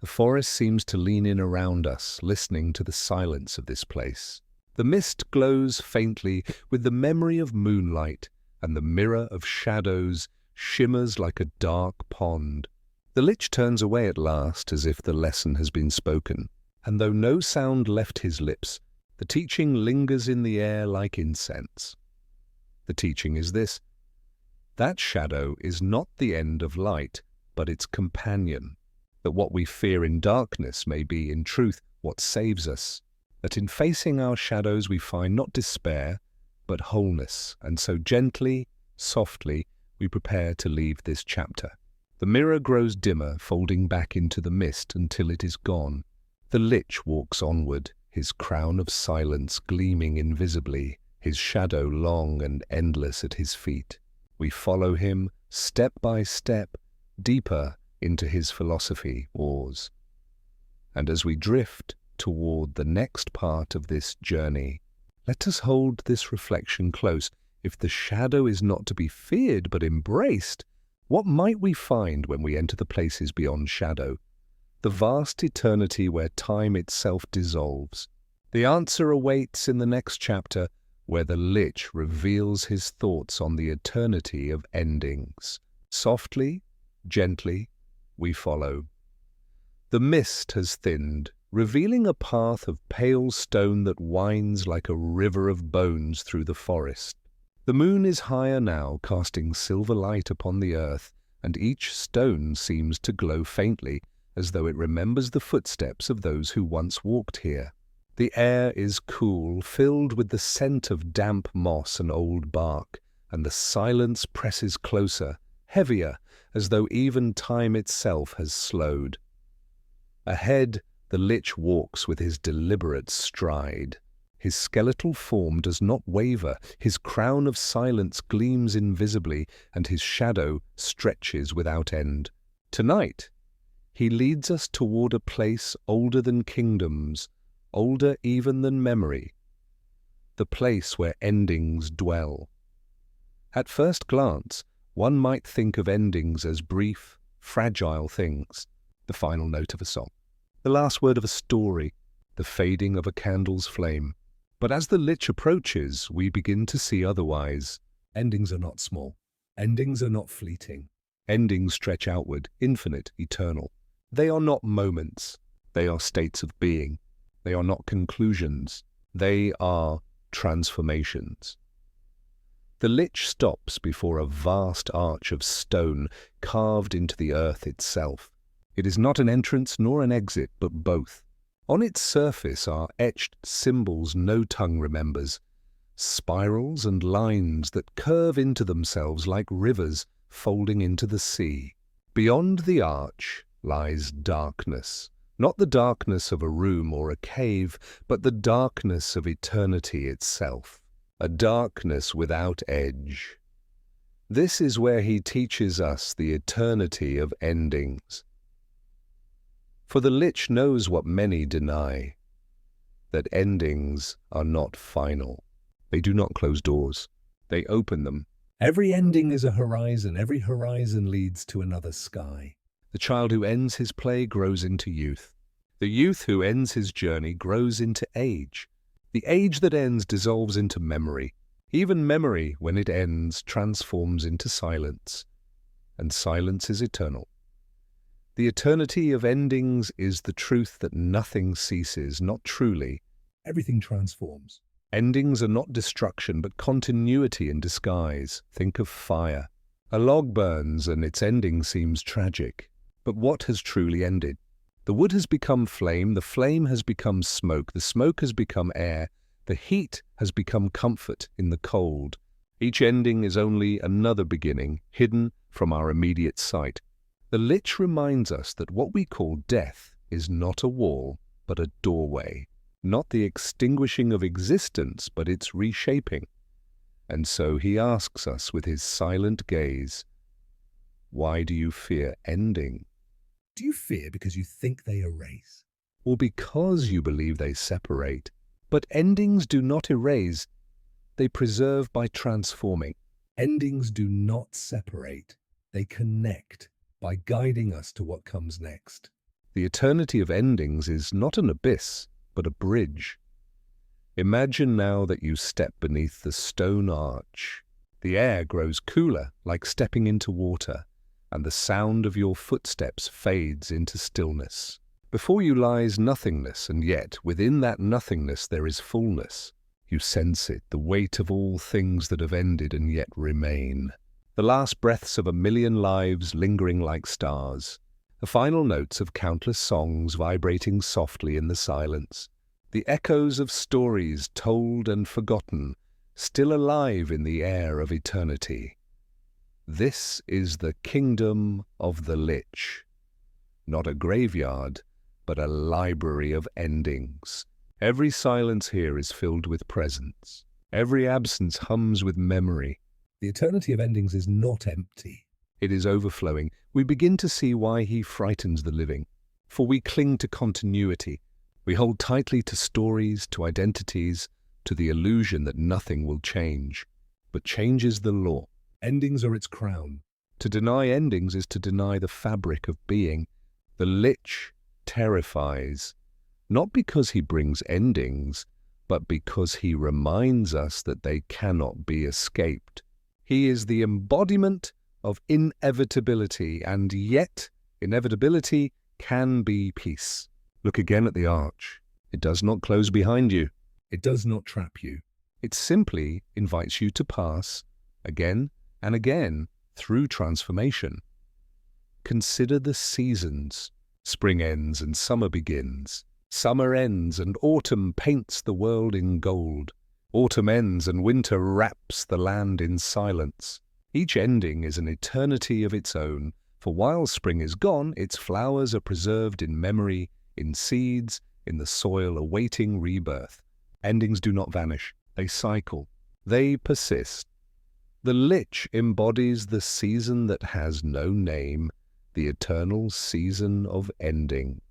The forest seems to lean in around us, listening to the silence of this place. The mist glows faintly with the memory of moonlight, and the mirror of shadows shimmers like a dark pond. The lich turns away at last, as if the lesson has been spoken, and though no sound left his lips, the teaching lingers in the air like incense. The teaching is this: that shadow is not the end of light, but its companion. That what we fear in darkness may be, in truth, what saves us. That in facing our shadows we find not despair, but wholeness, and so gently, softly, we prepare to leave this chapter. The mirror grows dimmer, folding back into the mist until it is gone. The lich walks onward, his crown of silence gleaming invisibly, his shadow long and endless at his feet. We follow him, step by step, deeper into his philosophy oars. And as we drift toward the next part of this journey, let us hold this reflection close. If the shadow is not to be feared but embraced, what might we find when we enter the places beyond shadow? The vast eternity where time itself dissolves. The answer awaits in the next chapter, where the Lich reveals his thoughts on the eternity of endings. Softly, gently, we follow. The mist has thinned, revealing a path of pale stone that winds like a river of bones through the forest. The moon is higher now, casting silver light upon the earth, and each stone seems to glow faintly, as though it remembers the footsteps of those who once walked here. The air is cool, filled with the scent of damp moss and old bark, and the silence presses closer, heavier, as though even time itself has slowed. Ahead, the Lich walks with his deliberate stride. His skeletal form does not waver, his crown of silence gleams invisibly, and his shadow stretches without end. Tonight, he leads us toward a place older than kingdoms, older even than memory, the place where endings dwell. At first glance, one might think of endings as brief, fragile things, the final note of a song, the last word of a story, the fading of a candle's flame. But as the Lich approaches, we begin to see otherwise. Endings are not small. Endings are not fleeting. Endings stretch outward, infinite, eternal. They are not moments. They are states of being. They are not conclusions. They are transformations. The Lich stops before a vast arch of stone carved into the earth itself. It is not an entrance nor an exit, but both. On its surface are etched symbols no tongue remembers, spirals and lines that curve into themselves like rivers folding into the sea. Beyond the arch lies darkness, not the darkness of a room or a cave, but the darkness of eternity itself, a darkness without edge. This is where he teaches us the eternity of endings. For the Lich knows what many deny, that endings are not final. They do not close doors. They open them. Every ending is a horizon. Every horizon leads to another sky. The child who ends his play grows into youth. The youth who ends his journey grows into age. The age that ends dissolves into memory. Even memory, when it ends, transforms into silence. And silence is eternal. The eternity of endings is the truth that nothing ceases, not truly. Everything transforms. Endings are not destruction, but continuity in disguise. Think of fire. A log burns and its ending seems tragic. But what has truly ended? The wood has become flame, the flame has become smoke, the smoke has become air, the heat has become comfort in the cold. Each ending is only another beginning, hidden from our immediate sight. The Lich reminds us that what we call death is not a wall, but a doorway, not the extinguishing of existence, but its reshaping. And so he asks us with his silent gaze, why do you fear ending? Do you fear because you think they erase? Or because you believe they separate? But endings do not erase, they preserve by transforming. Endings do not separate, they connect by guiding us to what comes next. The eternity of endings is not an abyss, but a bridge. Imagine now that you step beneath the stone arch. The air grows cooler, like stepping into water, and the sound of your footsteps fades into stillness. Before you lies nothingness, and yet within that nothingness there is fullness. You sense it, the weight of all things that have ended and yet remain. The last breaths of a million lives lingering like stars. The final notes of countless songs vibrating softly in the silence. The echoes of stories told and forgotten, still alive in the air of eternity. This is the kingdom of the Lich. Not a graveyard, but a library of endings. Every silence here is filled with presence. Every absence hums with memory. The eternity of endings is not empty. It is overflowing. We begin to see why he frightens the living. For we cling to continuity. We hold tightly to stories, to identities, to the illusion that nothing will change. But change is the law. Endings are its crown. To deny endings is to deny the fabric of being. The Lich terrifies, not because he brings endings, but because he reminds us that they cannot be escaped. He is the embodiment of inevitability, and yet inevitability can be peace. Look again at the arch. It does not close behind you. It does not trap you. It simply invites you to pass again and again through transformation. Consider the seasons. Spring ends and summer begins. Summer ends and autumn paints the world in gold. Autumn ends and winter wraps the land in silence. Each ending is an eternity of its own, for while spring is gone, its flowers are preserved in memory, in seeds, in the soil awaiting rebirth. Endings do not vanish. They cycle. They persist. The Lich embodies the season that has no name, the eternal season of ending.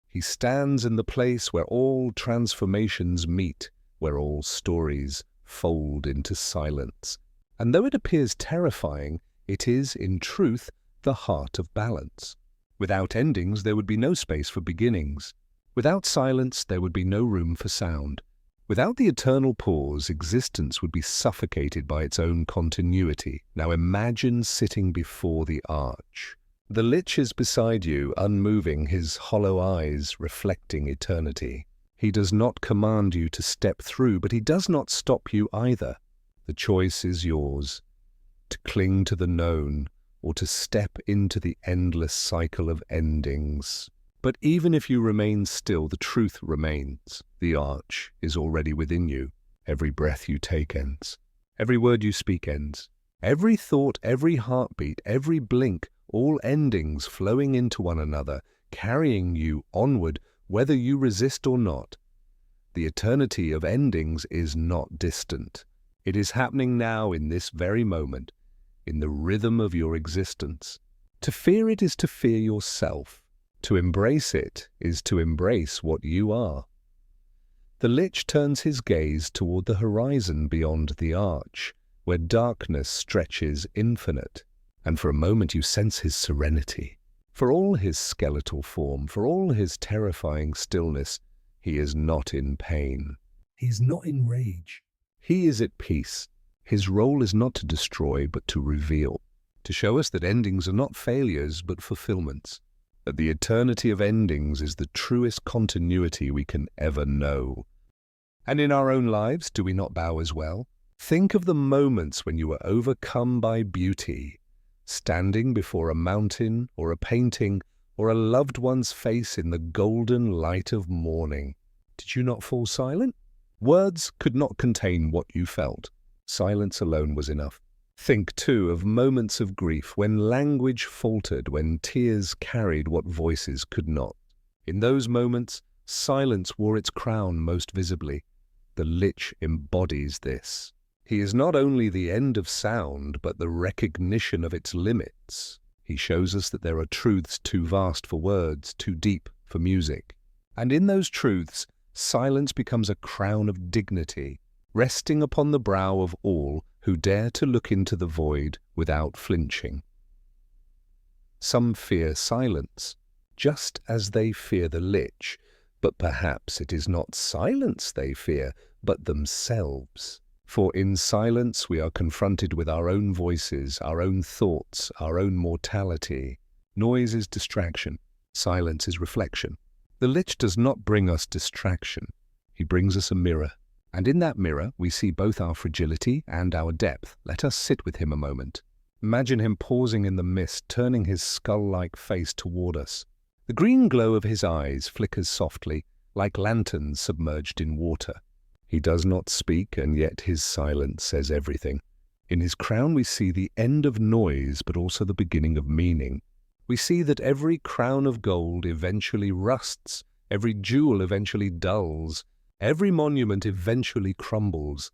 He stands in the place where all transformations meet, where all stories fold into silence. And though it appears terrifying, it is, in truth, the heart of balance. Without endings, there would be no space for beginnings. Without silence, there would be no room for sound. Without the eternal pause, existence would be suffocated by its own continuity. Now imagine sitting before the arch. The Lich is beside you, unmoving, his hollow eyes reflecting eternity. He does not command you to step through, but he does not stop you either. The choice is yours, to cling to the known or to step into the endless cycle of endings. But even if you remain still, the truth remains. The arch is already within you. Every breath you take ends. Every word you speak ends. Every thought, every heartbeat, every blink, all endings flowing into one another, carrying you onward, whether you resist or not. The eternity of endings is not distant. It is happening now in this very moment, in the rhythm of your existence. To fear it is to fear yourself. To embrace it is to embrace what you are. The Lich turns his gaze toward the horizon beyond the arch, where darkness stretches infinite, and for a moment you sense his serenity. For all his skeletal form, for all his terrifying stillness, he is not in pain. He is not in rage. He is at peace. His role is not to destroy, but to reveal, to show us that endings are not failures, but fulfillments, that the eternity of endings is the truest continuity we can ever know. And in our own lives, do we not bow as well? Think of the moments when you were overcome by beauty, standing before a mountain or a painting or a loved one's face in the golden light of morning. Did you not fall silent? Words could not contain what you felt. Silence alone was enough. Think, too, of moments of grief when language faltered, when tears carried what voices could not. In those moments, silence wore its crown most visibly. The Lich embodies this. He is not only the end of sound, but the recognition of its limits. He shows us that there are truths too vast for words, too deep for music. And in those truths, silence becomes a crown of dignity, resting upon the brow of all who dare to look into the void without flinching. Some fear silence, just as they fear the Lich, but perhaps it is not silence they fear, but themselves. For in silence we are confronted with our own voices, our own thoughts, our own mortality. Noise is distraction. Silence is reflection. The Lich does not bring us distraction. He brings us a mirror. And in that mirror we see both our fragility and our depth. Let us sit with him a moment. Imagine him pausing in the mist, turning his skull-like face toward us. The green glow of his eyes flickers softly, like lanterns submerged in water. He does not speak, and yet his silence says everything. In his crown we see the end of noise, but also the beginning of meaning. We see that every crown of gold eventually rusts, every jewel eventually dulls, Every monument eventually crumbles,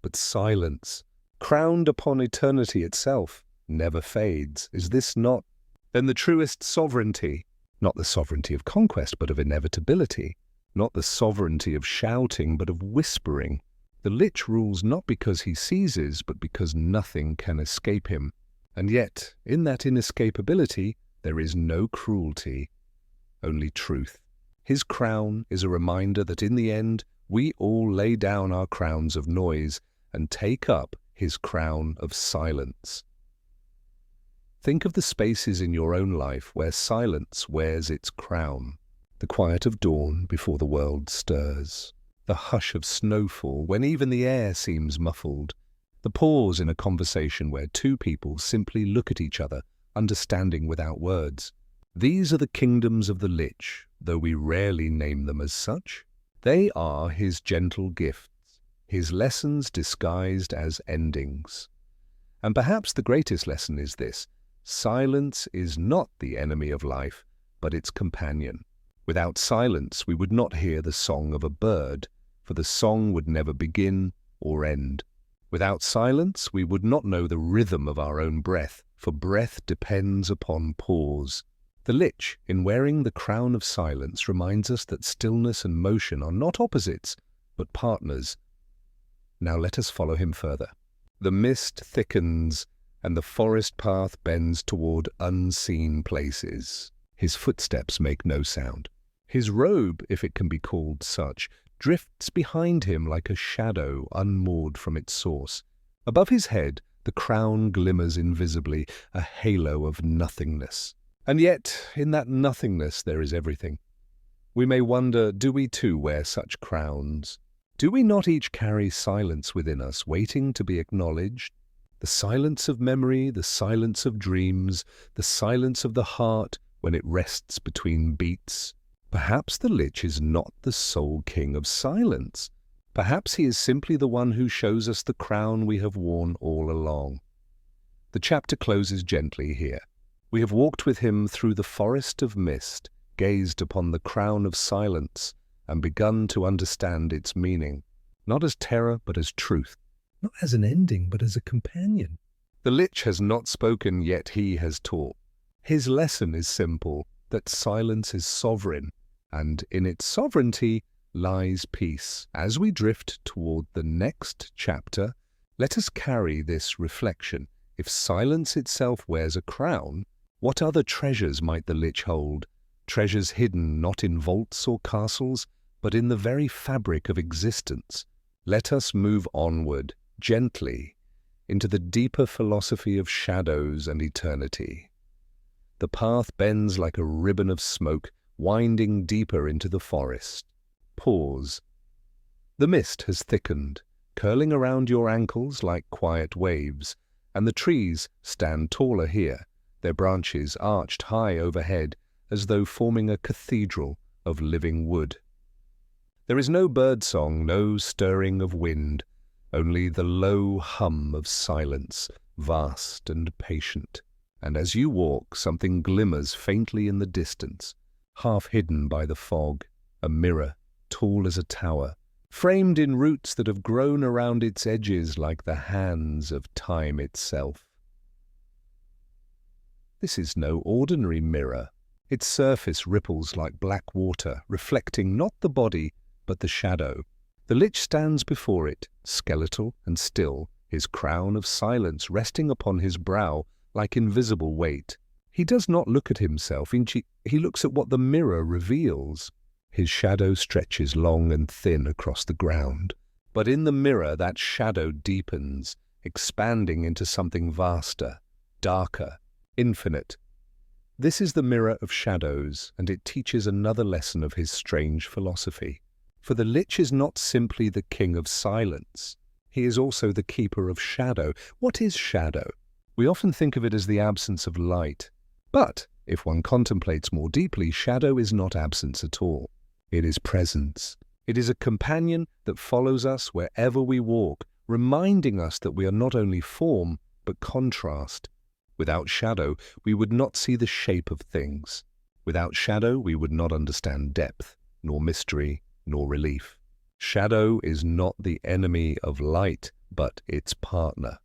but silence, crowned upon eternity itself, never fades. Is this not then the truest sovereignty? Not the sovereignty of conquest, but of inevitability. Not the sovereignty of shouting, but of whispering. The Lich rules not because he seizes, but because nothing can escape him. And yet, in that inescapability, there is no cruelty, only truth. His crown is a reminder that in the end, we all lay down our crowns of noise and take up his crown of silence. Think of the spaces in your own life where silence wears its crown. The quiet of dawn before the world stirs. The hush of snowfall when even the air seems muffled. The pause in a conversation where two people simply look at each other, understanding without words. These are the kingdoms of the Lich, though we rarely name them as such. They are his gentle gifts, his lessons disguised as endings. And perhaps the greatest lesson is this: silence is not the enemy of life, but its companion. Without silence, we would not hear the song of a bird, for the song would never begin or end. Without silence, we would not know the rhythm of our own breath, for breath depends upon pause. The Lich, in wearing the crown of silence, reminds us that stillness and motion are not opposites, but partners. Now let us follow him further. The mist thickens, and the forest path bends toward unseen places. His footsteps make no sound. His robe, if it can be called such, drifts behind him like a shadow unmoored from its source. Above his head, the crown glimmers invisibly, a halo of nothingness. And yet, in that nothingness there is everything. We may wonder, do we too wear such crowns? Do we not each carry silence within us, waiting to be acknowledged? The silence of memory, the silence of dreams, the silence of the heart when it rests between beats. Perhaps the Lich is not the sole king of silence. Perhaps he is simply the one who shows us the crown we have worn all along. The chapter closes gently here. We have walked with him through the forest of mist, gazed upon the crown of silence, and begun to understand its meaning, not as terror but as truth. Not as an ending, but as a companion. The Lich has not spoken, yet he has taught. His lesson is simple, that silence is sovereign, and in its sovereignty lies peace. As we drift toward the next chapter, let us carry this reflection. If silence itself wears a crown, what other treasures might the Lich hold? Treasures hidden not in vaults or castles, but in the very fabric of existence. Let us move onward, gently, into the deeper philosophy of shadows and eternity. The path bends like a ribbon of smoke, winding deeper into the forest. Pause. The mist has thickened, curling around your ankles like quiet waves, and the trees stand taller here, their branches arched high overhead, as though forming a cathedral of living wood. There is no birdsong, no stirring of wind, only the low hum of silence, vast and patient. And as you walk, something glimmers faintly in the distance, half hidden by the fog, a mirror, tall as a tower, framed in roots that have grown around its edges like the hands of time itself. This is no ordinary mirror. Its surface ripples like black water, reflecting not the body, but the shadow. The Lich stands before it, skeletal and still, his crown of silence resting upon his brow like invisible weight. He does not look at himself, he looks at what the mirror reveals. His shadow stretches long and thin across the ground. But in the mirror that shadow deepens, expanding into something vaster, darker, infinite. This is the mirror of shadows, and it teaches another lesson of his strange philosophy. For the Lich is not simply the king of silence. He is also the keeper of shadow. What is shadow? We often think of it as the absence of light. But, if one contemplates more deeply, shadow is not absence at all. It is presence. It is a companion that follows us wherever we walk, reminding us that we are not only form, but contrast. Without shadow, we would not see the shape of things. Without shadow, we would not understand depth, nor mystery, nor relief. Shadow is not the enemy of light, but its partner.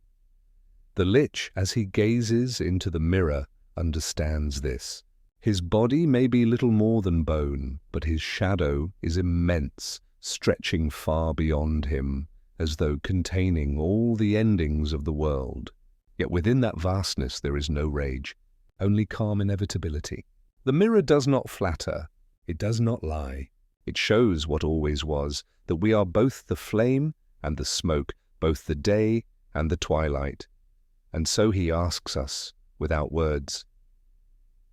The lich, as he gazes into the mirror, understands this. His body may be little more than bone, but his shadow is immense, stretching far beyond him, as though containing all the endings of the world. Yet within that vastness there is no rage, only calm inevitability. The mirror does not flatter, it does not lie. It shows what always was, that we are both the flame and the smoke, both the day and the twilight. And so he asks us, without words,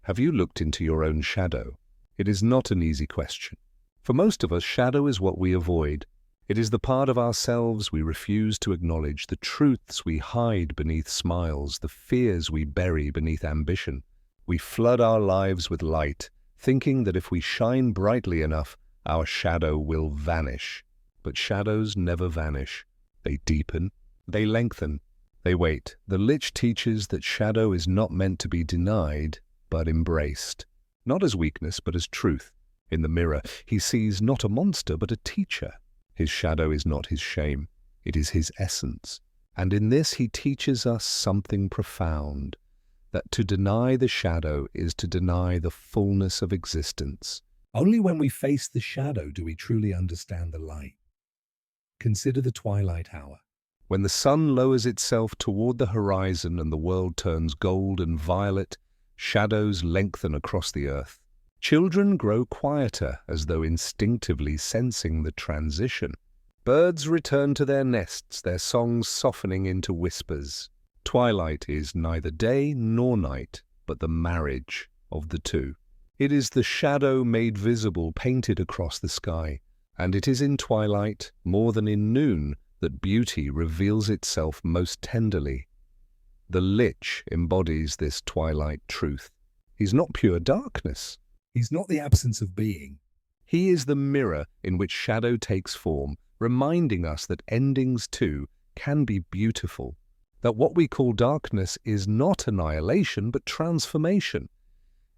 have you looked into your own shadow? It is not an easy question. For most of us, shadow is what we avoid. It is the part of ourselves we refuse to acknowledge, the truths we hide beneath smiles, the fears we bury beneath ambition. We flood our lives with light, thinking that if we shine brightly enough, our shadow will vanish. But shadows never vanish. They deepen, they lengthen, they wait. The lich teaches that shadow is not meant to be denied, but embraced. Not as weakness, but as truth. In the mirror, he sees not a monster, but a teacher. His shadow is not his shame, it is his essence. And in this he teaches us something profound, that to deny the shadow is to deny the fullness of existence. Only when we face the shadow do we truly understand the light. Consider the twilight hour. When the sun lowers itself toward the horizon and the world turns gold and violet, shadows lengthen across the earth. Children grow quieter as though instinctively sensing the transition. Birds return to their nests, their songs softening into whispers. Twilight is neither day nor night, but the marriage of the two. It is the shadow made visible, painted across the sky, and it is in twilight, more than in noon, that beauty reveals itself most tenderly. The lich embodies this twilight truth. He's not pure darkness. He's not the absence of being. He is the mirror in which shadow takes form, reminding us that endings too can be beautiful, that what we call darkness is not annihilation but transformation.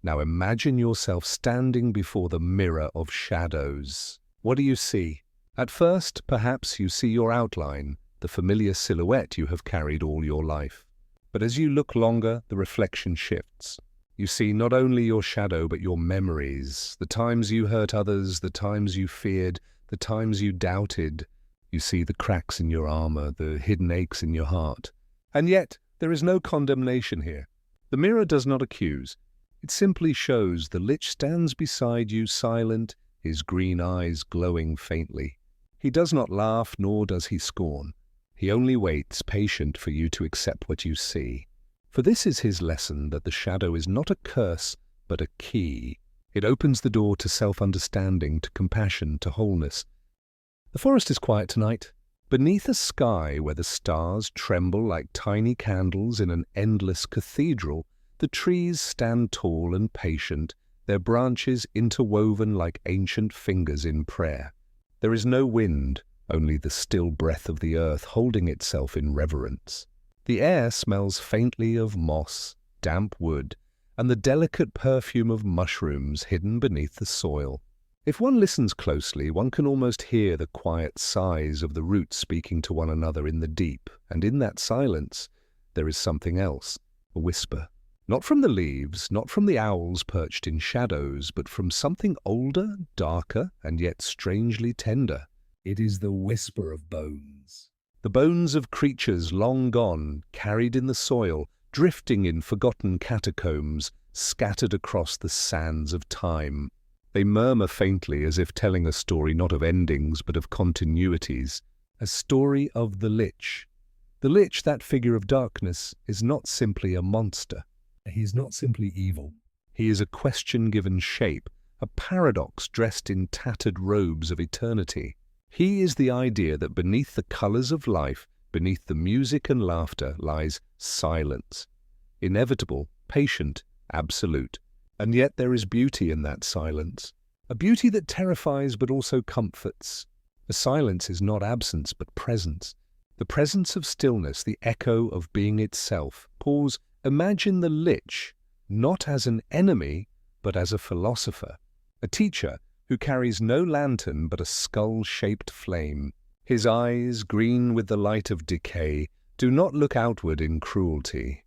Now imagine yourself standing before the mirror of shadows. What do you see? At first, perhaps you see your outline, the familiar silhouette you have carried all your life. But as you look longer, the reflection shifts. You see not only your shadow, but your memories, the times you hurt others, the times you feared, the times you doubted. You see the cracks in your armor, the hidden aches in your heart. And yet, there is no condemnation here. The mirror does not accuse. It simply shows the lich stands beside you silent, his green eyes glowing faintly. He does not laugh, nor does he scorn. He only waits, patient for you to accept what you see. For this is his lesson, that the shadow is not a curse, but a key. It opens the door to self-understanding, to compassion, to wholeness. The forest is quiet tonight. Beneath a sky where the stars tremble like tiny candles in an endless cathedral, the trees stand tall and patient, their branches interwoven like ancient fingers in prayer. There is no wind, only the still breath of the earth holding itself in reverence. The air smells faintly of moss, damp wood, and the delicate perfume of mushrooms hidden beneath the soil. If one listens closely, one can almost hear the quiet sighs of the roots speaking to one another in the deep, and in that silence there is something else, a whisper. Not from the leaves, not from the owls perched in shadows, but from something older, darker, and yet strangely tender. It is the whisper of bones. The bones of creatures long gone, carried in the soil, drifting in forgotten catacombs, scattered across the sands of time. They murmur faintly as if telling a story not of endings but of continuities, a story of the lich. The lich, that figure of darkness, is not simply a monster. He is not simply evil. He is a question given shape, a paradox dressed in tattered robes of eternity. He is the idea that beneath the colors of life, beneath the music and laughter, lies silence. Inevitable, patient, absolute. And yet there is beauty in that silence. A beauty that terrifies but also comforts. The silence is not absence but presence. The presence of stillness, the echo of being itself. Pause. Imagine the lich, not as an enemy, but as a philosopher. A teacher who carries no lantern but a skull-shaped flame. His eyes, green with the light of decay, do not look outward in cruelty.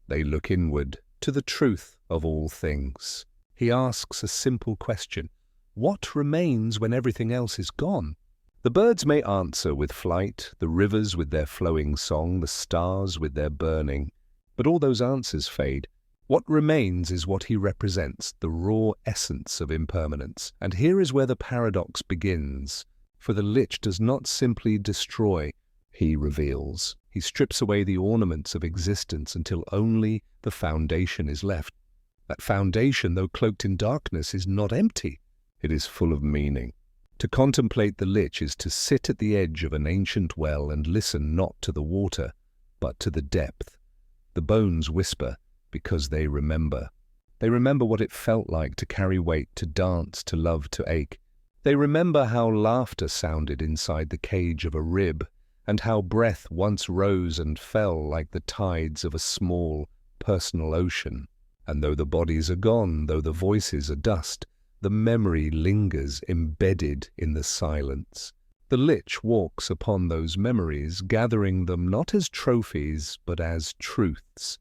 They look inward, to the truth of all things. He asks a simple question: what remains when everything else is gone? The birds may answer with flight, the rivers with their flowing song, the stars with their burning. But all those answers fade. What remains is what he represents, the raw essence of impermanence. And here is where the paradox begins. For the Lich does not simply destroy, he reveals. He strips away the ornaments of existence until only the foundation is left. That foundation, though cloaked in darkness, is not empty. It is full of meaning. To contemplate the Lich is to sit at the edge of an ancient well and listen not to the water, but to the depth. The bones whisper because they remember. They remember what it felt like to carry weight, to dance, to love, to ache. They remember how laughter sounded inside the cage of a rib, and how breath once rose and fell like the tides of a small, personal ocean. And though the bodies are gone, though the voices are dust, the memory lingers embedded in the silence. The Lich walks upon those memories, gathering them not as trophies, but as truths.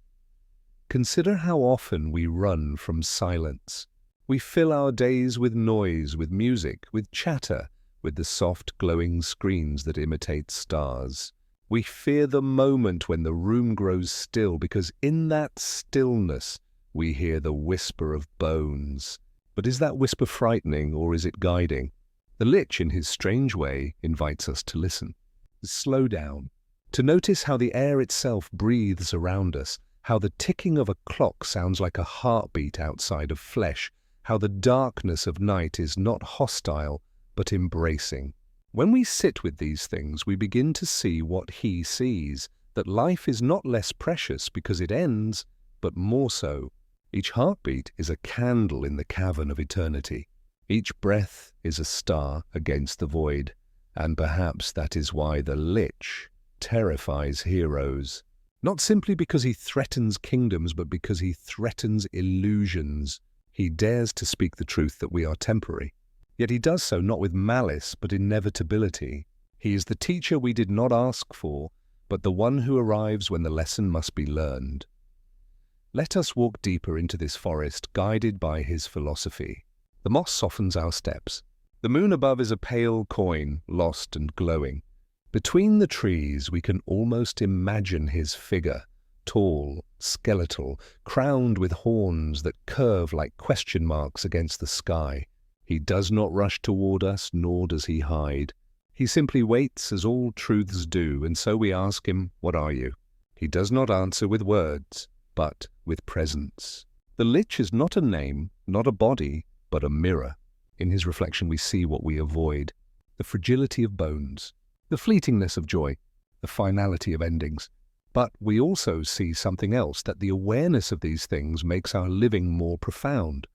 Consider how often we run from silence. We fill our days with noise, with music, with chatter, with the soft glowing screens that imitate stars. We fear the moment when the room grows still, because in that stillness we hear the whisper of bones. But is that whisper frightening, or is it guiding? The Lich, in his strange way, invites us to listen, to slow down, to notice how the air itself breathes around us, how the ticking of a clock sounds like a heartbeat outside of flesh, how the darkness of night is not hostile, but embracing. When we sit with these things, we begin to see what he sees, that life is not less precious because it ends, but more so. Each heartbeat is a candle in the cavern of eternity. Each breath is a star against the void, and perhaps that is why the Lich terrifies heroes. Not simply because he threatens kingdoms, but because he threatens illusions. He dares to speak the truth that we are temporary. Yet he does so not with malice, but inevitability. He is the teacher we did not ask for, but the one who arrives when the lesson must be learned. Let us walk deeper into this forest, guided by his philosophy. The moss softens our steps. The moon above is a pale coin, lost and glowing. Between the trees we can almost imagine his figure, tall, skeletal, crowned with horns that curve like question marks against the sky. He does not rush toward us, nor does he hide. He simply waits, as all truths do, and so we ask him, "What are you?" He does not answer with words, but with presence. The Lich is not a name, not a body, but a mirror. In his reflection we see what we avoid: the fragility of bones, the fleetingness of joy, the finality of endings. But we also see something else, that the awareness of these things makes our living more profound.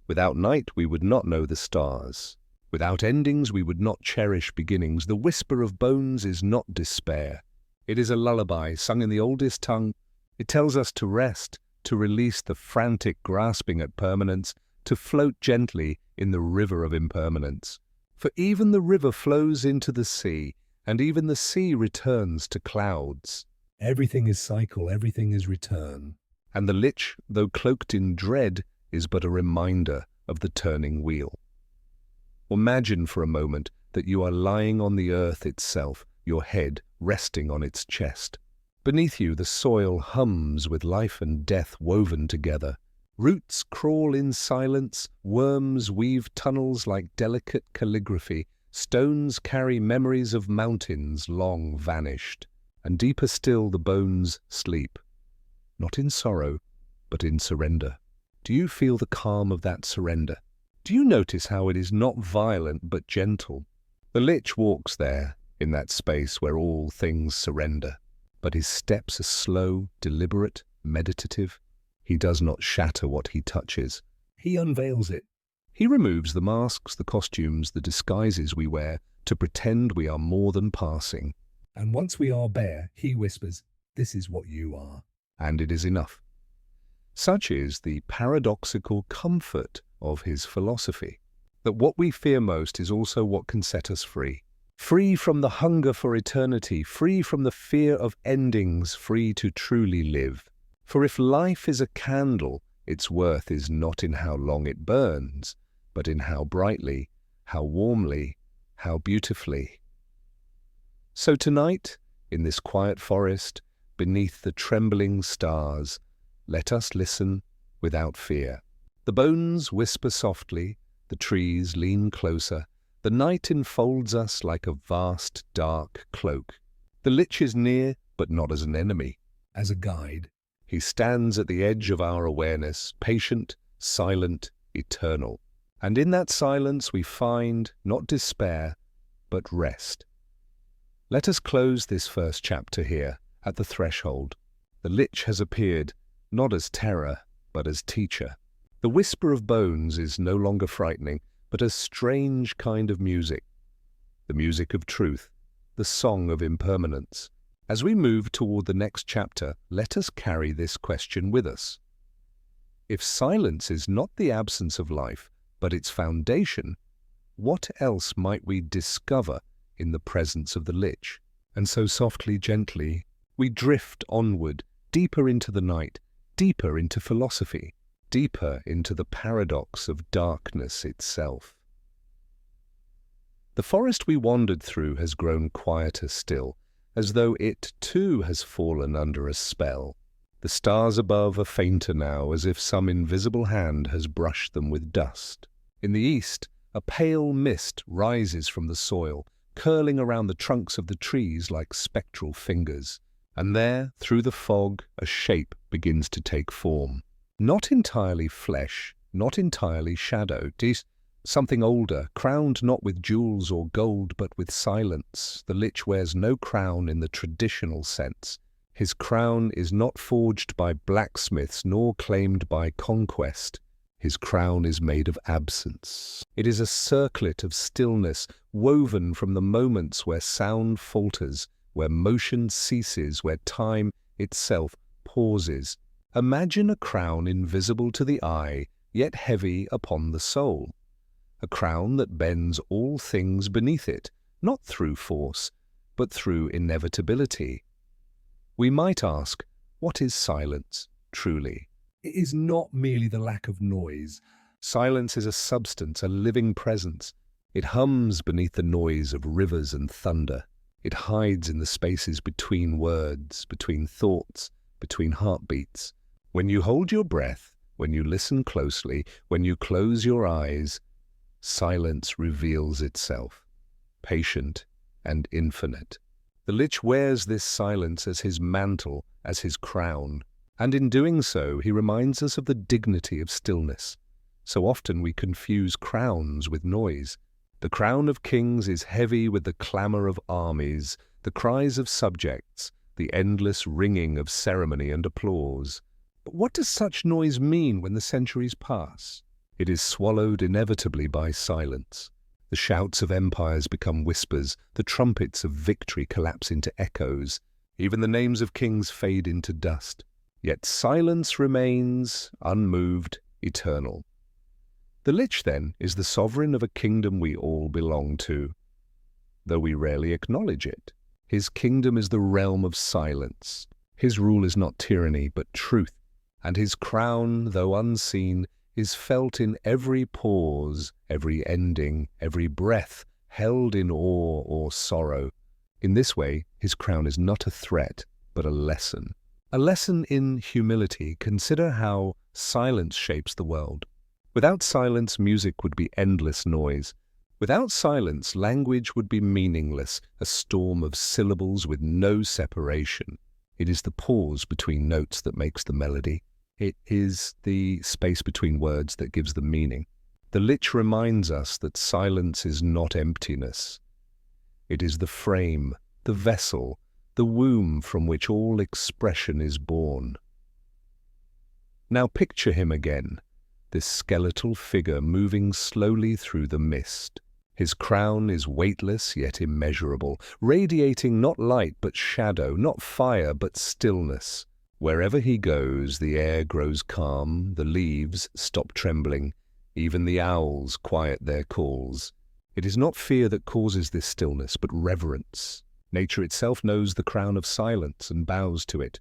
Without night we would not know the stars. Without endings we would not cherish beginnings. The whisper of bones is not despair. It is a lullaby sung in the oldest tongue. It tells us to rest, to release the frantic grasping at permanence, to float gently in the river of impermanence. For even the river flows into the sea, and even the sea returns to clouds. Everything is cycle, everything is return. And the Lich, though cloaked in dread, is but a reminder of the turning wheel. Imagine for a moment that you are lying on the earth itself, your head resting on its chest. Beneath you the soil hums with life and death woven together. Roots crawl in silence, worms weave tunnels like delicate calligraphy, stones carry memories of mountains long vanished, and deeper still the bones sleep, not in sorrow, but in surrender. Do you feel the calm of that surrender? Do you notice how it is not violent but gentle? The Lich walks there, in that space where all things surrender, but his steps are slow, deliberate, meditative. He does not shatter what he touches. He unveils it. He removes the masks, the costumes, the disguises we wear to pretend we are more than passing. And once we are bare, he whispers, "This is what you are." And it is enough. Such is the paradoxical comfort of his philosophy. that what we fear most is also what can set us free. Free from the hunger for eternity, free from the fear of endings, free to truly live. For if life is a candle, its worth is not in how long it burns, but in how brightly, how warmly, how beautifully. So tonight, in this quiet forest, beneath the trembling stars, let us listen without fear. The bones whisper softly, the trees lean closer, the night enfolds us like a vast, dark cloak. The Lich is near, but not as an enemy. As a guide, He stands at the edge of our awareness, patient, silent, eternal. And in that silence we find not despair, but rest. Let us close this first chapter here, at the threshold. The Lich has appeared, not as terror, but as teacher. The whisper of bones is no longer frightening, but a strange kind of music. The music of truth, the song of impermanence. As we move toward the next chapter, let us carry this question with us. If silence is not the absence of life, but its foundation, what else might we discover in the presence of the Lich? And so softly, gently, we drift onward, deeper into the night, deeper into philosophy, deeper into the paradox of darkness itself. The forest we wandered through has grown quieter still, as though it too has fallen under a spell. The stars above are fainter now, as if some invisible hand has brushed them with dust. In the east, a pale mist rises from the soil, curling around the trunks of the trees like spectral fingers. And there, through the fog, a shape begins to take form. Not entirely flesh, not entirely shadow. 'Tis something older, crowned not with jewels or gold, but with silence. The Lich wears no crown in the traditional sense. His crown is not forged by blacksmiths nor claimed by conquest. His crown is made of absence. It is a circlet of stillness, woven from the moments where sound falters, where motion ceases, where time itself pauses. Imagine a crown invisible to the eye, yet heavy upon the soul. A crown that bends all things beneath it, not through force, but through inevitability. We might ask, what is silence, truly? it is not merely the lack of noise. Silence is a substance, a living presence. It hums beneath the noise of rivers and thunder. It hides in the spaces between words, between thoughts, between heartbeats. When you hold your breath, when you listen closely, when you close your eyes, silence reveals itself, patient and infinite. The Lich wears this silence as his mantle, as his crown, and in doing so he reminds us of the dignity of stillness. So often we confuse crowns with noise. The crown of kings is heavy with the clamour of armies, the cries of subjects, the endless ringing of ceremony and applause. But what does such noise mean when the centuries pass? It is swallowed inevitably by silence. The shouts of empires become whispers, the trumpets of victory collapse into echoes, even the names of kings fade into dust. Yet silence remains, unmoved, eternal. The Lich, then, is the sovereign of a kingdom we all belong to, though we rarely acknowledge it. His kingdom is the realm of silence. His rule is not tyranny, but truth, and his crown, though unseen, is felt in every pause, every ending, every breath, held in awe or sorrow. In this way, his crown is not a threat, but a lesson. A lesson in humility. Consider how silence shapes the world. Without silence, music would be endless noise. Without silence, language would be meaningless, a storm of syllables with no separation. It is the pause between notes that makes the melody. It is the space between words that gives them meaning. The Lich reminds us that silence is not emptiness. It is the frame, the vessel, the womb from which all expression is born. Now picture him again, this skeletal figure moving slowly through the mist. His crown is weightless yet immeasurable, radiating not light but shadow, not fire but stillness. Wherever he goes, the air grows calm, the leaves stop trembling, Even the owls quiet their calls. It is not fear that causes this stillness, but reverence. Nature itself knows the crown of silence and bows to it.